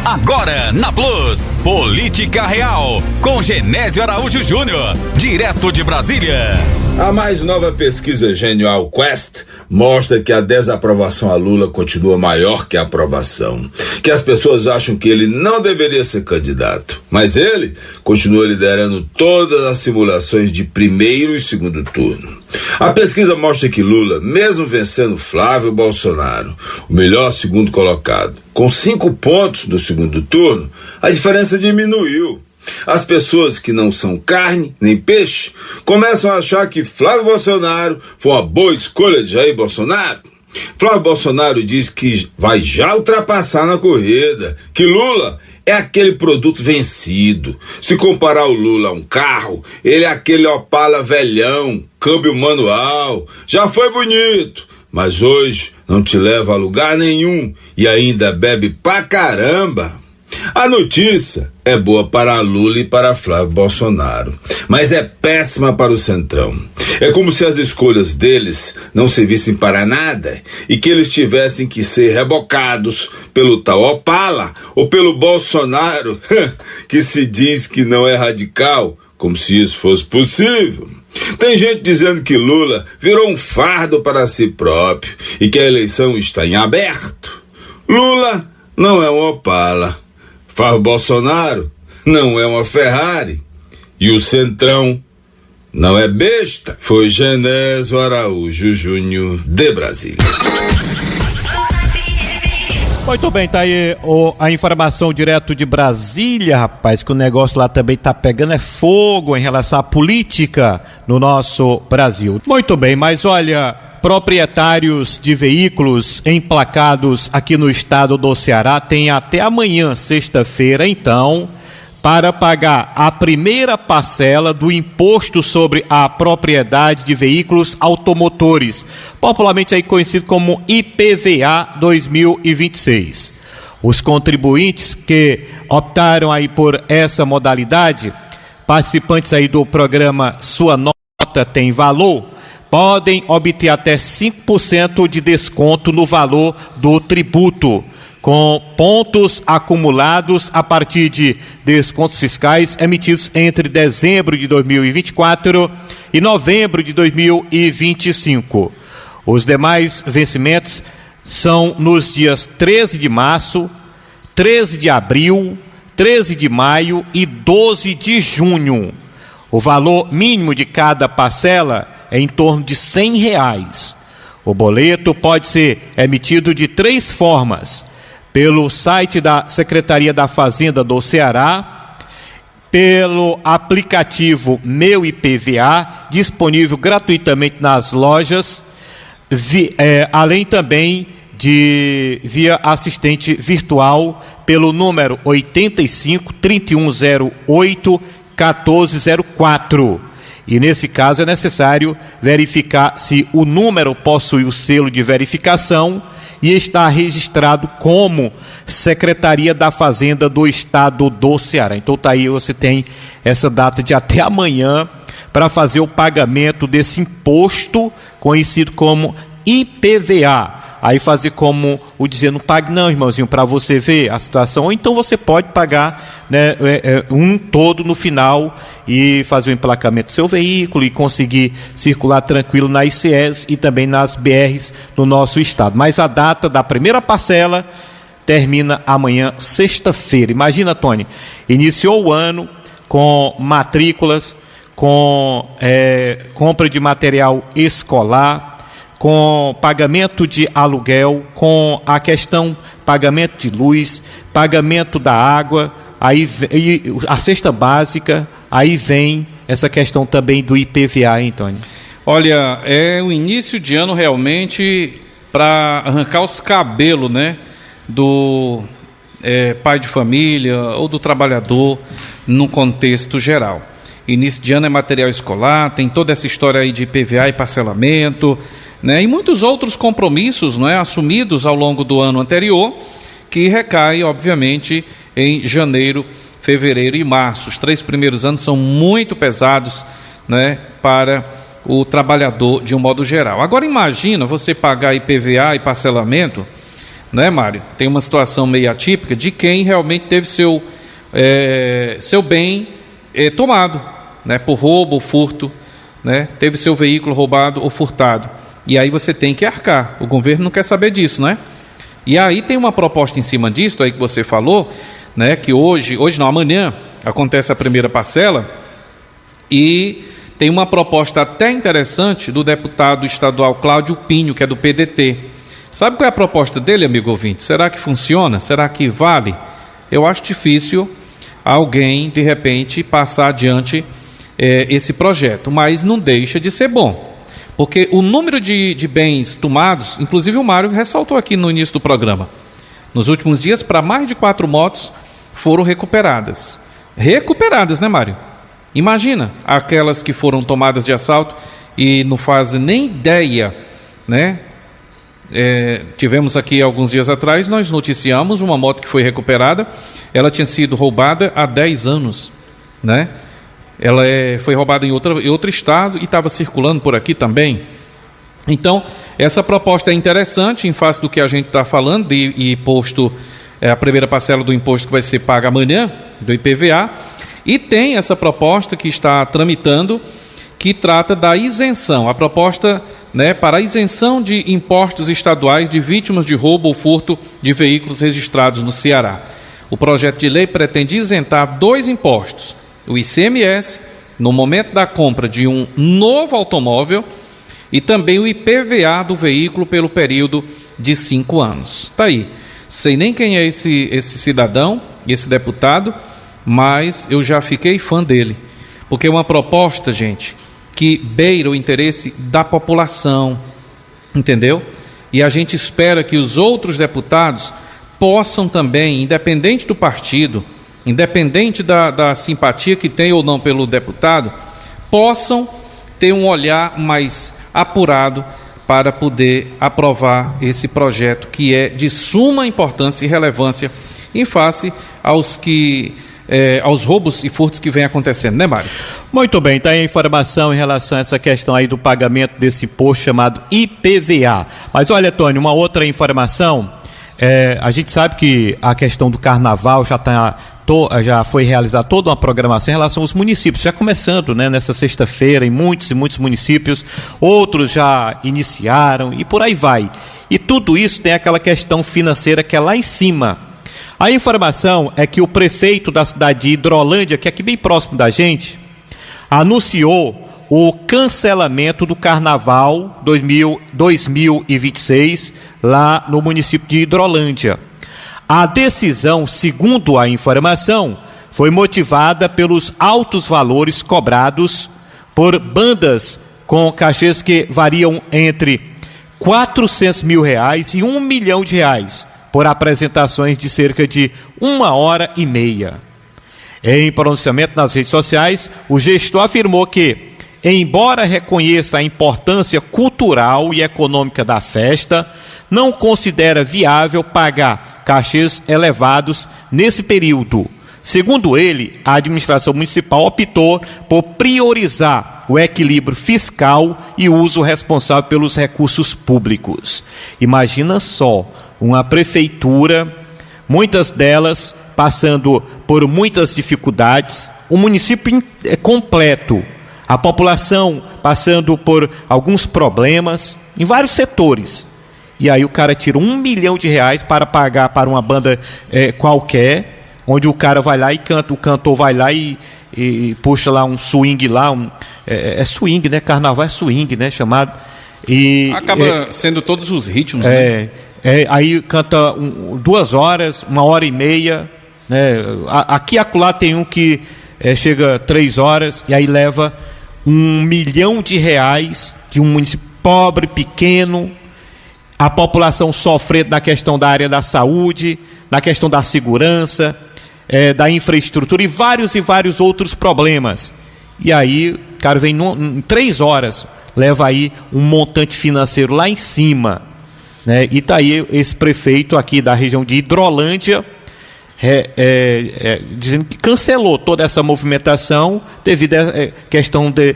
Agora na Plus, Política Real, com Genésio Araújo Júnior, direto de Brasília. A mais nova pesquisa Genial Quest mostra que a desaprovação a Lula continua maior que a aprovação, que as pessoas acham que ele não deveria ser candidato, mas ele continua liderando todas as simulações de primeiro e segundo turno. A pesquisa mostra que Lula, mesmo vencendo Flávio Bolsonaro, o melhor segundo colocado, com 5 pontos do segundo turno, a diferença diminuiu. As pessoas que não são carne nem peixe começam a achar que Flávio Bolsonaro foi uma boa escolha de Jair Bolsonaro. Flávio Bolsonaro diz que vai já ultrapassar na corrida, que Lula é aquele produto vencido. Se comparar o Lula a um carro, ele é aquele Opala velhão, câmbio manual. Já foi bonito, mas hoje não te leva a lugar nenhum e ainda bebe pra caramba. A notícia é boa para Lula e para Flávio Bolsonaro, mas é péssima para o Centrão. É como se as escolhas deles não servissem para nada e que eles tivessem que ser rebocados pelo tal Opala ou pelo Bolsonaro, que se diz que não é radical, como se isso fosse possível. Tem gente dizendo que Lula virou um fardo para si próprio e que a eleição está em aberto. Lula não é um Opala. Flávio Bolsonaro não é uma Ferrari e o Centrão não é besta. Foi Genésio Araújo Júnior, de Brasília. Muito bem, tá aí a informação direto de Brasília, rapaz, que o negócio lá também tá pegando fogo em relação à política no nosso Brasil. Muito bem, mas olha, proprietários de veículos emplacados aqui no estado do Ceará têm até amanhã, sexta-feira, então, para pagar a primeira parcela do imposto sobre a propriedade de veículos automotores, popularmente aí conhecido como IPVA 2026. Os contribuintes que optaram aí por essa modalidade, participantes aí do programa Sua Nota Tem Valor, podem obter até 5% de desconto no valor do tributo, com pontos acumulados a partir de descontos fiscais emitidos entre dezembro de 2024 e novembro de 2025. Os demais vencimentos são nos dias 13 de março, 13 de abril, 13 de maio e 12 de junho. O valor mínimo de cada parcela é em torno de R$100. O boleto pode ser emitido de 3 formas: pelo site da Secretaria da Fazenda do Ceará, pelo aplicativo Meu IPVA, disponível gratuitamente nas lojas, além também de via assistente virtual pelo número 85 3108 1404. E nesse caso é necessário verificar se o número possui o selo de verificação e está registrado como Secretaria da Fazenda do Estado do Ceará. Então tá aí, você tem essa data de até amanhã para fazer o pagamento desse imposto conhecido como IPVA. Aí fazer como o dizer, não pague não, irmãozinho, para você ver a situação. Ou então você pode pagar, né, um todo no final e fazer o emplacamento do seu veículo e conseguir circular tranquilo na ICES e também nas BRs no nosso estado. Mas a data da primeira parcela termina amanhã, sexta-feira. Imagina, Tony, iniciou o ano com matrículas, com compra de material escolar, com pagamento de aluguel, com a questão pagamento de luz, pagamento da água, aí a cesta básica, aí vem essa questão também do IPVA, hein, Tony? Olha, é o início de ano realmente para arrancar os cabelos, né, do pai de família ou do trabalhador no contexto geral. Início de ano é material escolar, tem toda essa história aí de IPVA e parcelamento, né, e muitos outros compromissos, não é, assumidos ao longo do ano anterior, que recai, obviamente, em janeiro, fevereiro e março. Os 3 primeiros anos são muito pesados, né, para o trabalhador de um modo geral. Agora imagina você pagar IPVA e parcelamento, né, Mário? Tem uma situação meio atípica de quem realmente teve seu bem tomado, né, por roubo ou furto, né, teve seu veículo roubado ou furtado. E aí você tem que arcar. O governo não quer saber disso, né? E aí tem uma proposta em cima disso, aí que você falou, né? Que hoje não, amanhã, acontece a primeira parcela. E tem uma proposta até interessante do deputado estadual Cláudio Pinho, que é do PDT. Sabe qual é a proposta dele, amigo ouvinte? Será que funciona? Será que vale? Eu acho difícil alguém, de repente, passar adiante esse projeto. Mas não deixa de ser bom. Porque o número de bens tomados, inclusive o Mário ressaltou aqui no início do programa, nos últimos dias, para mais de 4 motos foram recuperadas. Recuperadas, né, Mário? Imagina aquelas que foram tomadas de assalto e não fazem nem ideia, né? Tivemos aqui alguns dias atrás, nós noticiamos uma moto que foi recuperada. Ela tinha sido roubada há 10 anos, né? Ela foi roubada em outro estado e estava circulando por aqui também. Então, essa proposta é interessante em face do que a gente está falando de imposto, a primeira parcela do imposto que vai ser paga amanhã, do IPVA, e tem essa proposta que está tramitando, que trata da isenção, a proposta, né, para a isenção de impostos estaduais de vítimas de roubo ou furto de veículos registrados no Ceará. O projeto de lei pretende isentar 2 impostos, o ICMS, no momento da compra de um novo automóvel, e também o IPVA do veículo pelo período de 5 anos. Está aí. Sei nem quem é esse cidadão, esse deputado, mas eu já fiquei fã dele. Porque é uma proposta, gente, que beira o interesse da população, entendeu? E a gente espera que os outros deputados possam também, independente do partido, independente da simpatia que tem ou não pelo deputado, possam ter um olhar mais apurado para poder aprovar esse projeto que é de suma importância e relevância em face aos roubos e furtos que vem acontecendo, né, Mário? Muito bem, está aí a informação em relação a essa questão aí do pagamento desse imposto chamado IPVA. Mas olha, Tony, uma outra informação, a gente sabe que a questão do carnaval já foi realizada toda uma programação em relação aos municípios, já começando, né, nessa sexta-feira em muitos e muitos municípios, outros já iniciaram e por aí vai. E tudo isso tem aquela questão financeira que é lá em cima. A informação é que o prefeito da cidade de Hidrolândia, que é aqui bem próximo da gente, anunciou o cancelamento do Carnaval 2026 lá no município de Hidrolândia. A decisão, segundo a informação, foi motivada pelos altos valores cobrados por bandas com cachês que variam entre R$400 mil e R$1 milhão por apresentações de cerca de 1h30. Em pronunciamento nas redes sociais, o gestor afirmou que, embora reconheça a importância cultural e econômica da festa, não considera viável pagar cachês elevados nesse período. Segundo ele, a administração municipal optou por priorizar o equilíbrio fiscal e o uso responsável pelos recursos públicos. Imagina só, uma prefeitura, muitas delas passando por muitas dificuldades, o município completo, a população passando por alguns problemas em vários setores. E aí o cara tira R$1 milhão para pagar para uma banda qualquer, onde o cara vai lá e canta, o cantor vai lá e puxa lá um swing lá, swing, né? Carnaval é swing, né? Chamado. E acaba sendo todos os ritmos, né? Aí canta 2 horas, 1h30, né? Aqui e acolá tem um que chega 3 horas e aí leva R$1 milhão de um município pobre, pequeno, a população sofrendo na questão da área da saúde, na questão da segurança, da infraestrutura e vários outros problemas. E aí o cara vem em 3 horas, leva aí um montante financeiro lá em cima, né? E está aí esse prefeito aqui da região de Hidrolândia dizendo que cancelou toda essa movimentação devido à questão de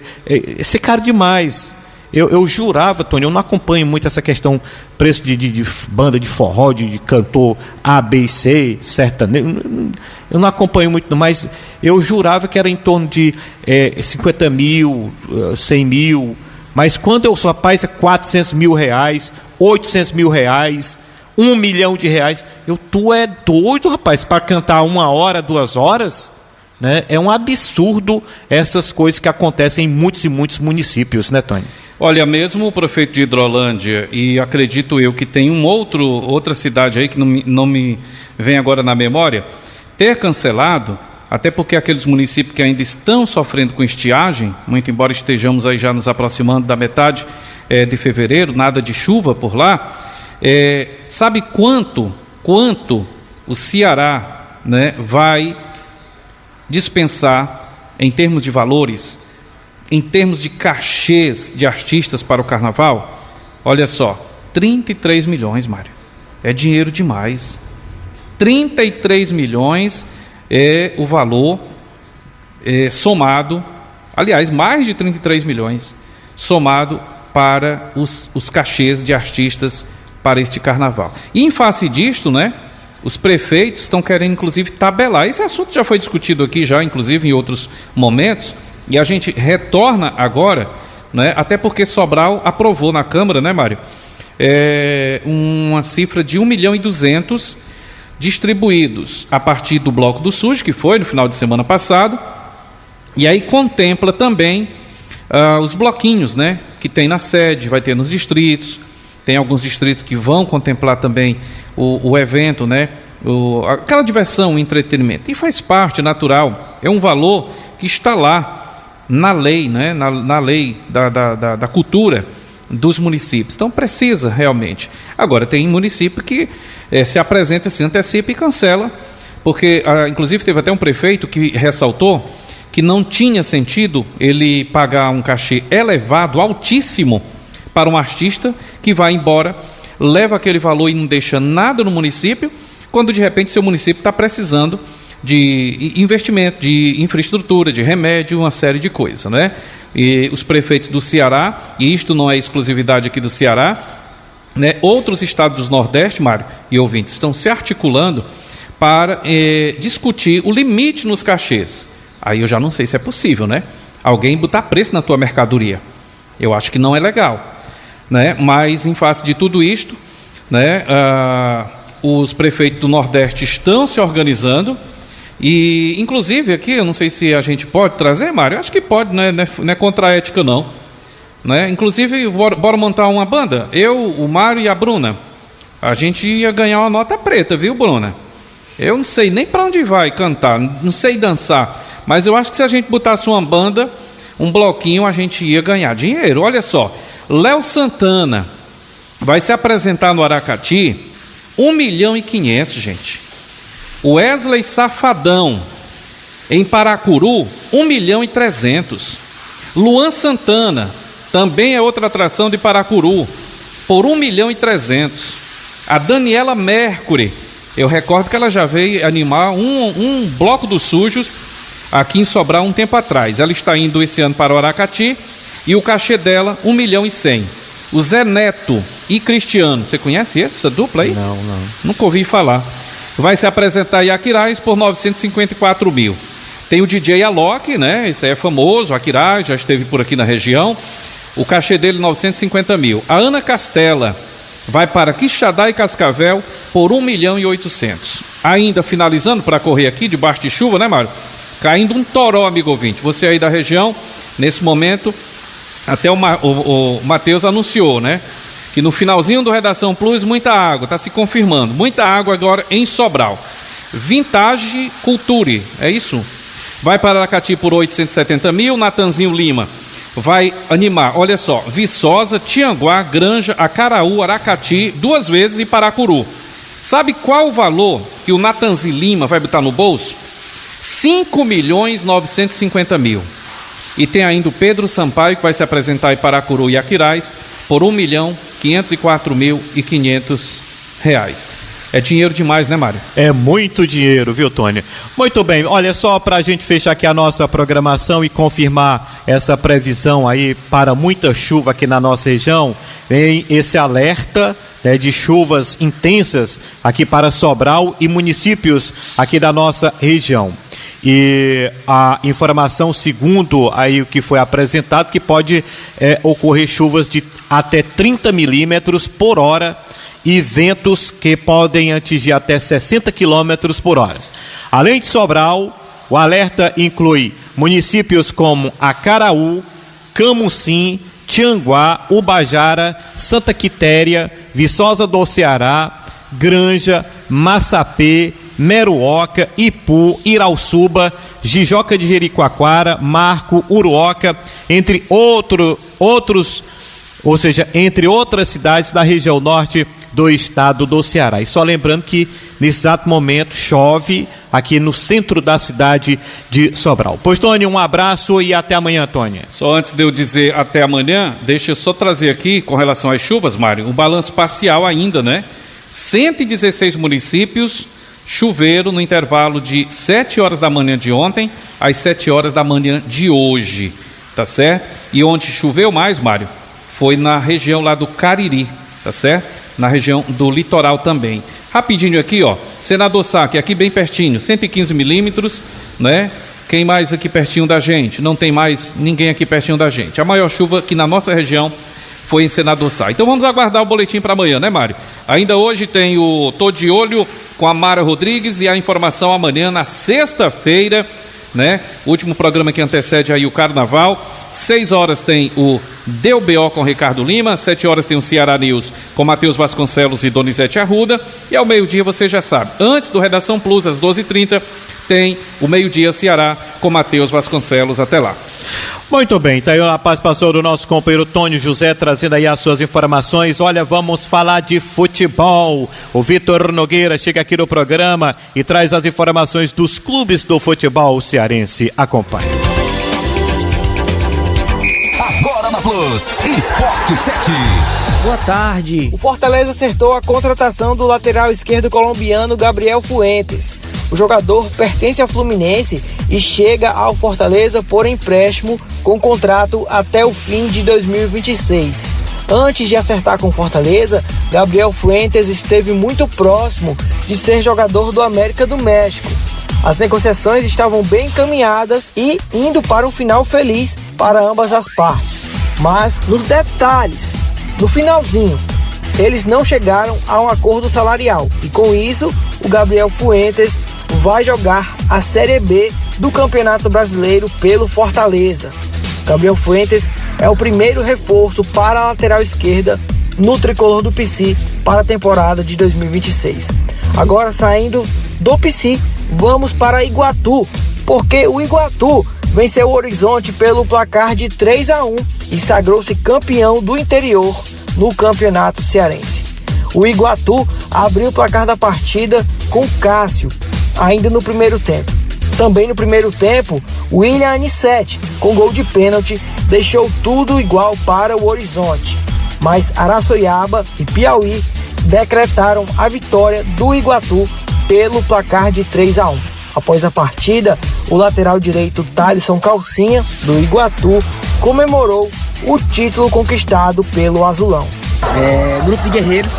ser caro demais. Eu jurava, Tony, eu não acompanho muito essa questão, preço de banda de forró, de cantor A, B e C, sertanejo, eu não acompanho muito, mas eu jurava que era em torno de 50 mil, 100 mil, mas quando eu sou rapaz é R$400 mil, R$800 mil, R$1 milhão, tu é doido, rapaz, para cantar 1 hora, 2 horas, né? É um absurdo essas coisas que acontecem em muitos e muitos municípios, né, Tony? Olha, mesmo o prefeito de Hidrolândia, e acredito eu que tem outra cidade aí que não me vem agora na memória, ter cancelado, até porque aqueles municípios que ainda estão sofrendo com estiagem, muito embora estejamos aí já nos aproximando da metade de fevereiro, nada de chuva por lá. Sabe quanto o Ceará, né, vai dispensar em termos de valores, em termos de cachês de artistas para o carnaval? Olha só, 33 milhões, Mário. É dinheiro demais. 33 milhões é o valor somado, aliás, mais de 33 milhões somado para os cachês de artistas para este carnaval. E em face disto, né, os prefeitos estão querendo, inclusive, tabelar. Esse assunto já foi discutido aqui, já, inclusive, em outros momentos, e a gente retorna agora, né, até porque Sobral aprovou na Câmara, né, Mário, uma cifra de 1.200.000 distribuídos a partir do Bloco do SUS, que foi no final de semana passado, e aí contempla também os bloquinhos, né, que tem na sede, vai ter nos distritos. Tem alguns distritos que vão contemplar também o evento, né? Aquela diversão, entretenimento. E faz parte, natural. É um valor que está lá na lei, né? Na lei da cultura dos municípios. Então precisa realmente. Agora, tem município que se apresenta, se antecipa e cancela. Porque, inclusive, teve até um prefeito que ressaltou que não tinha sentido ele pagar um cachê elevado, altíssimo, para um artista que vai embora, leva aquele valor e não deixa nada no município, quando de repente seu município está precisando de investimento, de infraestrutura, de remédio, uma série de coisas, né? E os prefeitos do Ceará, e isto não é exclusividade aqui do Ceará, né? Outros estados do Nordeste, Mário e ouvintes, estão se articulando para discutir o limite nos cachês. Aí eu já não sei se é possível, né? Alguém botar preço na tua mercadoria. Eu acho que não é legal. Né? Mas em face de tudo isto, né, os prefeitos do Nordeste estão se organizando e, inclusive, aqui, eu não sei se a gente pode trazer, Mário, acho que pode, né? Não é contra a ética, não. Né? Inclusive, bora montar uma banda, eu, o Mário e a Bruna. A gente ia ganhar uma nota preta, viu, Bruna? Eu não sei nem para onde vai cantar, não sei dançar, mas eu acho que se a gente botasse uma banda, um bloquinho, a gente ia ganhar dinheiro. Olha só, Léo Santana vai se apresentar no Aracati, 1.500.000, gente. Wesley Safadão, em Paracuru, 1.300.000. Luan Santana, também é outra atração de Paracuru, por 1.300.000. A Daniela Mercury, eu recordo que ela já veio animar um bloco dos sujos aqui em Sobral um tempo atrás. Ela está indo esse ano para o Aracati e o cachê dela, 1.100.000. O Zé Neto e Cristiano, você conhece essa dupla aí? Não. Nunca ouvi falar. Vai se apresentar em Aquiraz por 954.000. Tem o DJ Alok, né? Esse aí é famoso, Aquiraz, já esteve por aqui na região. O cachê dele, 950.000. A Ana Castela vai para Quixadá e Cascavel por 1.800.000. Ainda finalizando, para correr aqui, debaixo de chuva, né, Mário? Caindo um toró, amigo ouvinte. Você aí da região, nesse momento, até o Matheus anunciou, né? Que no finalzinho do Redação Plus, muita água, está se confirmando. Muita água agora em Sobral. Vintage Culture, é isso? Vai para Aracati por 870.000. Natanzinho Lima vai animar, olha só, Viçosa, Tianguá, Granja, Acaraú, Aracati, 2 vezes e Paracuru. Sabe qual o valor que o Natanzinho Lima vai botar no bolso? 5.950.000. E tem ainda o Pedro Sampaio, que vai se apresentar em Paracuru e Aquiraz por R$1.504.500. É dinheiro demais, né, Mário? É muito dinheiro, viu, Tony? Muito bem, olha só, para a gente fechar aqui a nossa programação e confirmar essa previsão aí para muita chuva aqui na nossa região, vem esse alerta, né, de chuvas intensas aqui para Sobral e municípios aqui da nossa região. E a informação, segundo aí o que foi apresentado, que pode ocorrer chuvas de até 30 milímetros por hora e ventos que podem atingir até 60 quilômetros por hora. Além de Sobral, o alerta inclui municípios como Acaraú, Camucim, Tianguá, Ubajara, Santa Quitéria, Viçosa do Ceará, Granja, Massapê, Meruoca, Ipu, Irauçuba, Jijoca de Jericoacoara, Marco, Uruoca, entre outros ou seja, entre outras cidades da região norte do estado do Ceará. E só lembrando que nesse exato momento chove aqui no centro da cidade de Sobral. Pois, Tony, um abraço e até amanhã, Tony. Só antes de eu dizer até amanhã, deixa eu só trazer aqui, com relação às chuvas, Mário, um balanço parcial ainda, né? 116 municípios choveram no intervalo de 7 horas da manhã de ontem às 7 horas da manhã de hoje, tá certo? E onde choveu mais, Mário, foi na região lá do Cariri, tá certo? Na região do litoral também. Rapidinho aqui, ó, Senador Sá, que aqui bem pertinho, 115 milímetros, né? Quem mais aqui pertinho da gente? Não tem mais ninguém aqui pertinho da gente. A maior chuva aqui na nossa região foi em Senador Sá. Então vamos aguardar o boletim para amanhã, né, Mário? Ainda hoje tem o Tô de Olho com a Mara Rodrigues e a informação amanhã, na sexta-feira, né? O último programa que antecede aí o Carnaval. 6 horas tem o Deu BO com Ricardo Lima, 7 horas tem o Ceará News com Matheus Vasconcelos e Donizete Arruda, e ao meio-dia você já sabe, antes do Redação Plus, às 12h30, tem o Meio-Dia Ceará com Matheus Vasconcelos. Até lá. Muito bem, tá aí a participação do nosso companheiro Tony José, trazendo aí as suas informações. Olha, vamos falar de futebol. O Vitor Nogueira chega aqui no programa e traz as informações dos clubes do futebol cearense. Acompanhe. Agora na Plus, Esporte 7. Boa tarde. O Fortaleza acertou a contratação do lateral esquerdo colombiano Gabriel Fuentes. O jogador pertence ao Fluminense e chega ao Fortaleza por empréstimo com contrato até o fim de 2026. Antes de acertar com o Fortaleza, Gabriel Fuentes esteve muito próximo de ser jogador do América do México. As negociações estavam bem encaminhadas e indo para um final feliz para ambas as partes. Mas nos detalhes, no finalzinho, eles não chegaram a um acordo salarial. E com isso, o Gabriel Fuentes vai jogar a Série B do Campeonato Brasileiro pelo Fortaleza. Gabriel Fuentes é o primeiro reforço para a lateral esquerda no tricolor do PC para a temporada de 2026. Agora, saindo do PC, vamos para Iguatu, porque o Iguatu venceu o Horizonte pelo placar de 3-1 e sagrou-se campeão do interior no Campeonato Cearense. O Iguatu abriu o placar da partida com Cássio, ainda no primeiro tempo. Também no primeiro tempo, William Anissete, com gol de pênalti, deixou tudo igual para o Horizonte. Mas Araçoiaba e Piauí decretaram a vitória do Iguatu pelo placar de 3-1. Após a partida, o lateral direito Thalisson Calcinha, do Iguatu, comemorou o título conquistado pelo Azulão. Grupo de guerreiros,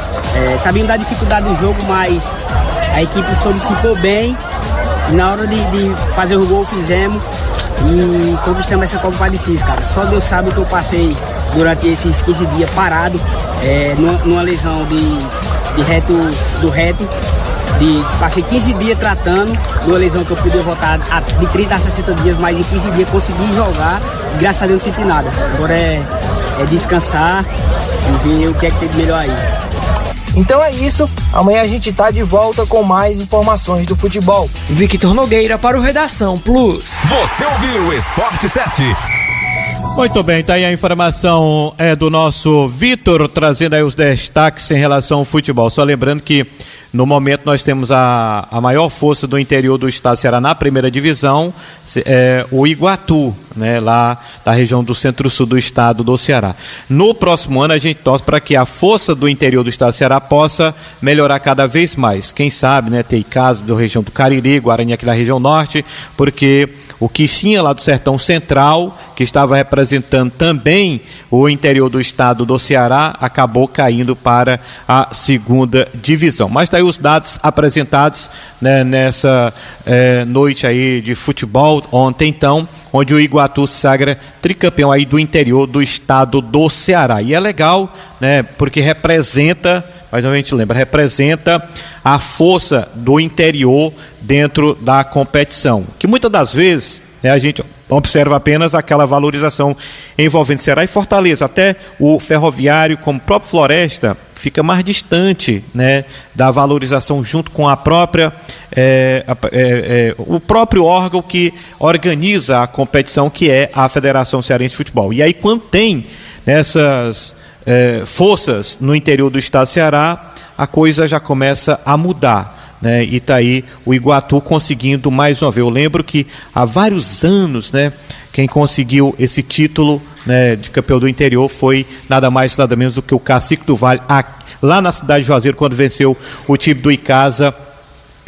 sabiam da dificuldade do jogo, mas a equipe solicitou bem. Na hora de fazer o gol, fizemos e conquistamos essa Copa Padre, cara. Só Deus sabe o que eu passei durante esses 15 dias parado, numa lesão do reto. Passei 15 dias tratando de uma lesão que eu podia voltar de 30 a 60 dias, mas em 15 dias consegui jogar e graças a Deus não senti nada. Agora é descansar e ver o que é que tem de melhor aí. Então é isso, amanhã a gente tá de volta com mais informações do futebol. Victor Nogueira para o Redação Plus. Você ouviu o Esporte 7. Muito bem, tá aí a informação do nosso Vitor, trazendo aí os destaques em relação ao futebol. Só lembrando que no momento nós temos a maior força do interior do estado do Ceará na primeira divisão, o Iguatu, né, lá da região do centro-sul do estado do Ceará. No próximo ano a gente torce para que a força do interior do estado do Ceará possa melhorar cada vez mais. Quem sabe, né, ter casos da região do Cariri, Guarani aqui da região norte, porque o Quixinha lá do Sertão Central, que estava representando também o interior do estado do Ceará, acabou caindo para a segunda divisão. Mas está aí os dados apresentados, né, nessa noite aí de futebol ontem, então, onde o Iguatu se sagra tricampeão aí do interior do estado do Ceará. E é legal, né, porque representa, mas a gente lembra, representa a força do interior dentro da competição, que muitas das vezes, né, a gente observa apenas aquela valorização envolvendo Ceará e Fortaleza. Até o Ferroviário, como o próprio Floresta, fica mais distante, né, da valorização junto com a própria o próprio órgão que organiza a competição, que é a Federação Cearense de Futebol. E aí, quando tem nessas forças no interior do estado do Ceará, a coisa já começa a mudar, né? E está aí o Iguatu conseguindo mais uma vez. Eu lembro que há vários anos, né, quem conseguiu esse título, né, de campeão do interior foi nada mais nada menos do que o Cacique do Vale, lá na cidade de Juazeiro, quando venceu o time do Icasa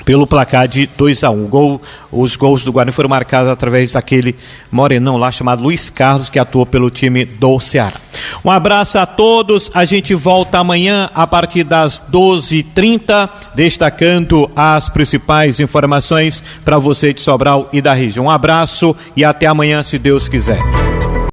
pelo placar de 2-1. Os gols do Guarani foram marcados através daquele morenão lá chamado Luiz Carlos, que atuou pelo time do Ceará. Um abraço a todos, a gente volta amanhã a partir das 12h30, destacando as principais informações para você de Sobral e da região. Um abraço e até amanhã, se Deus quiser.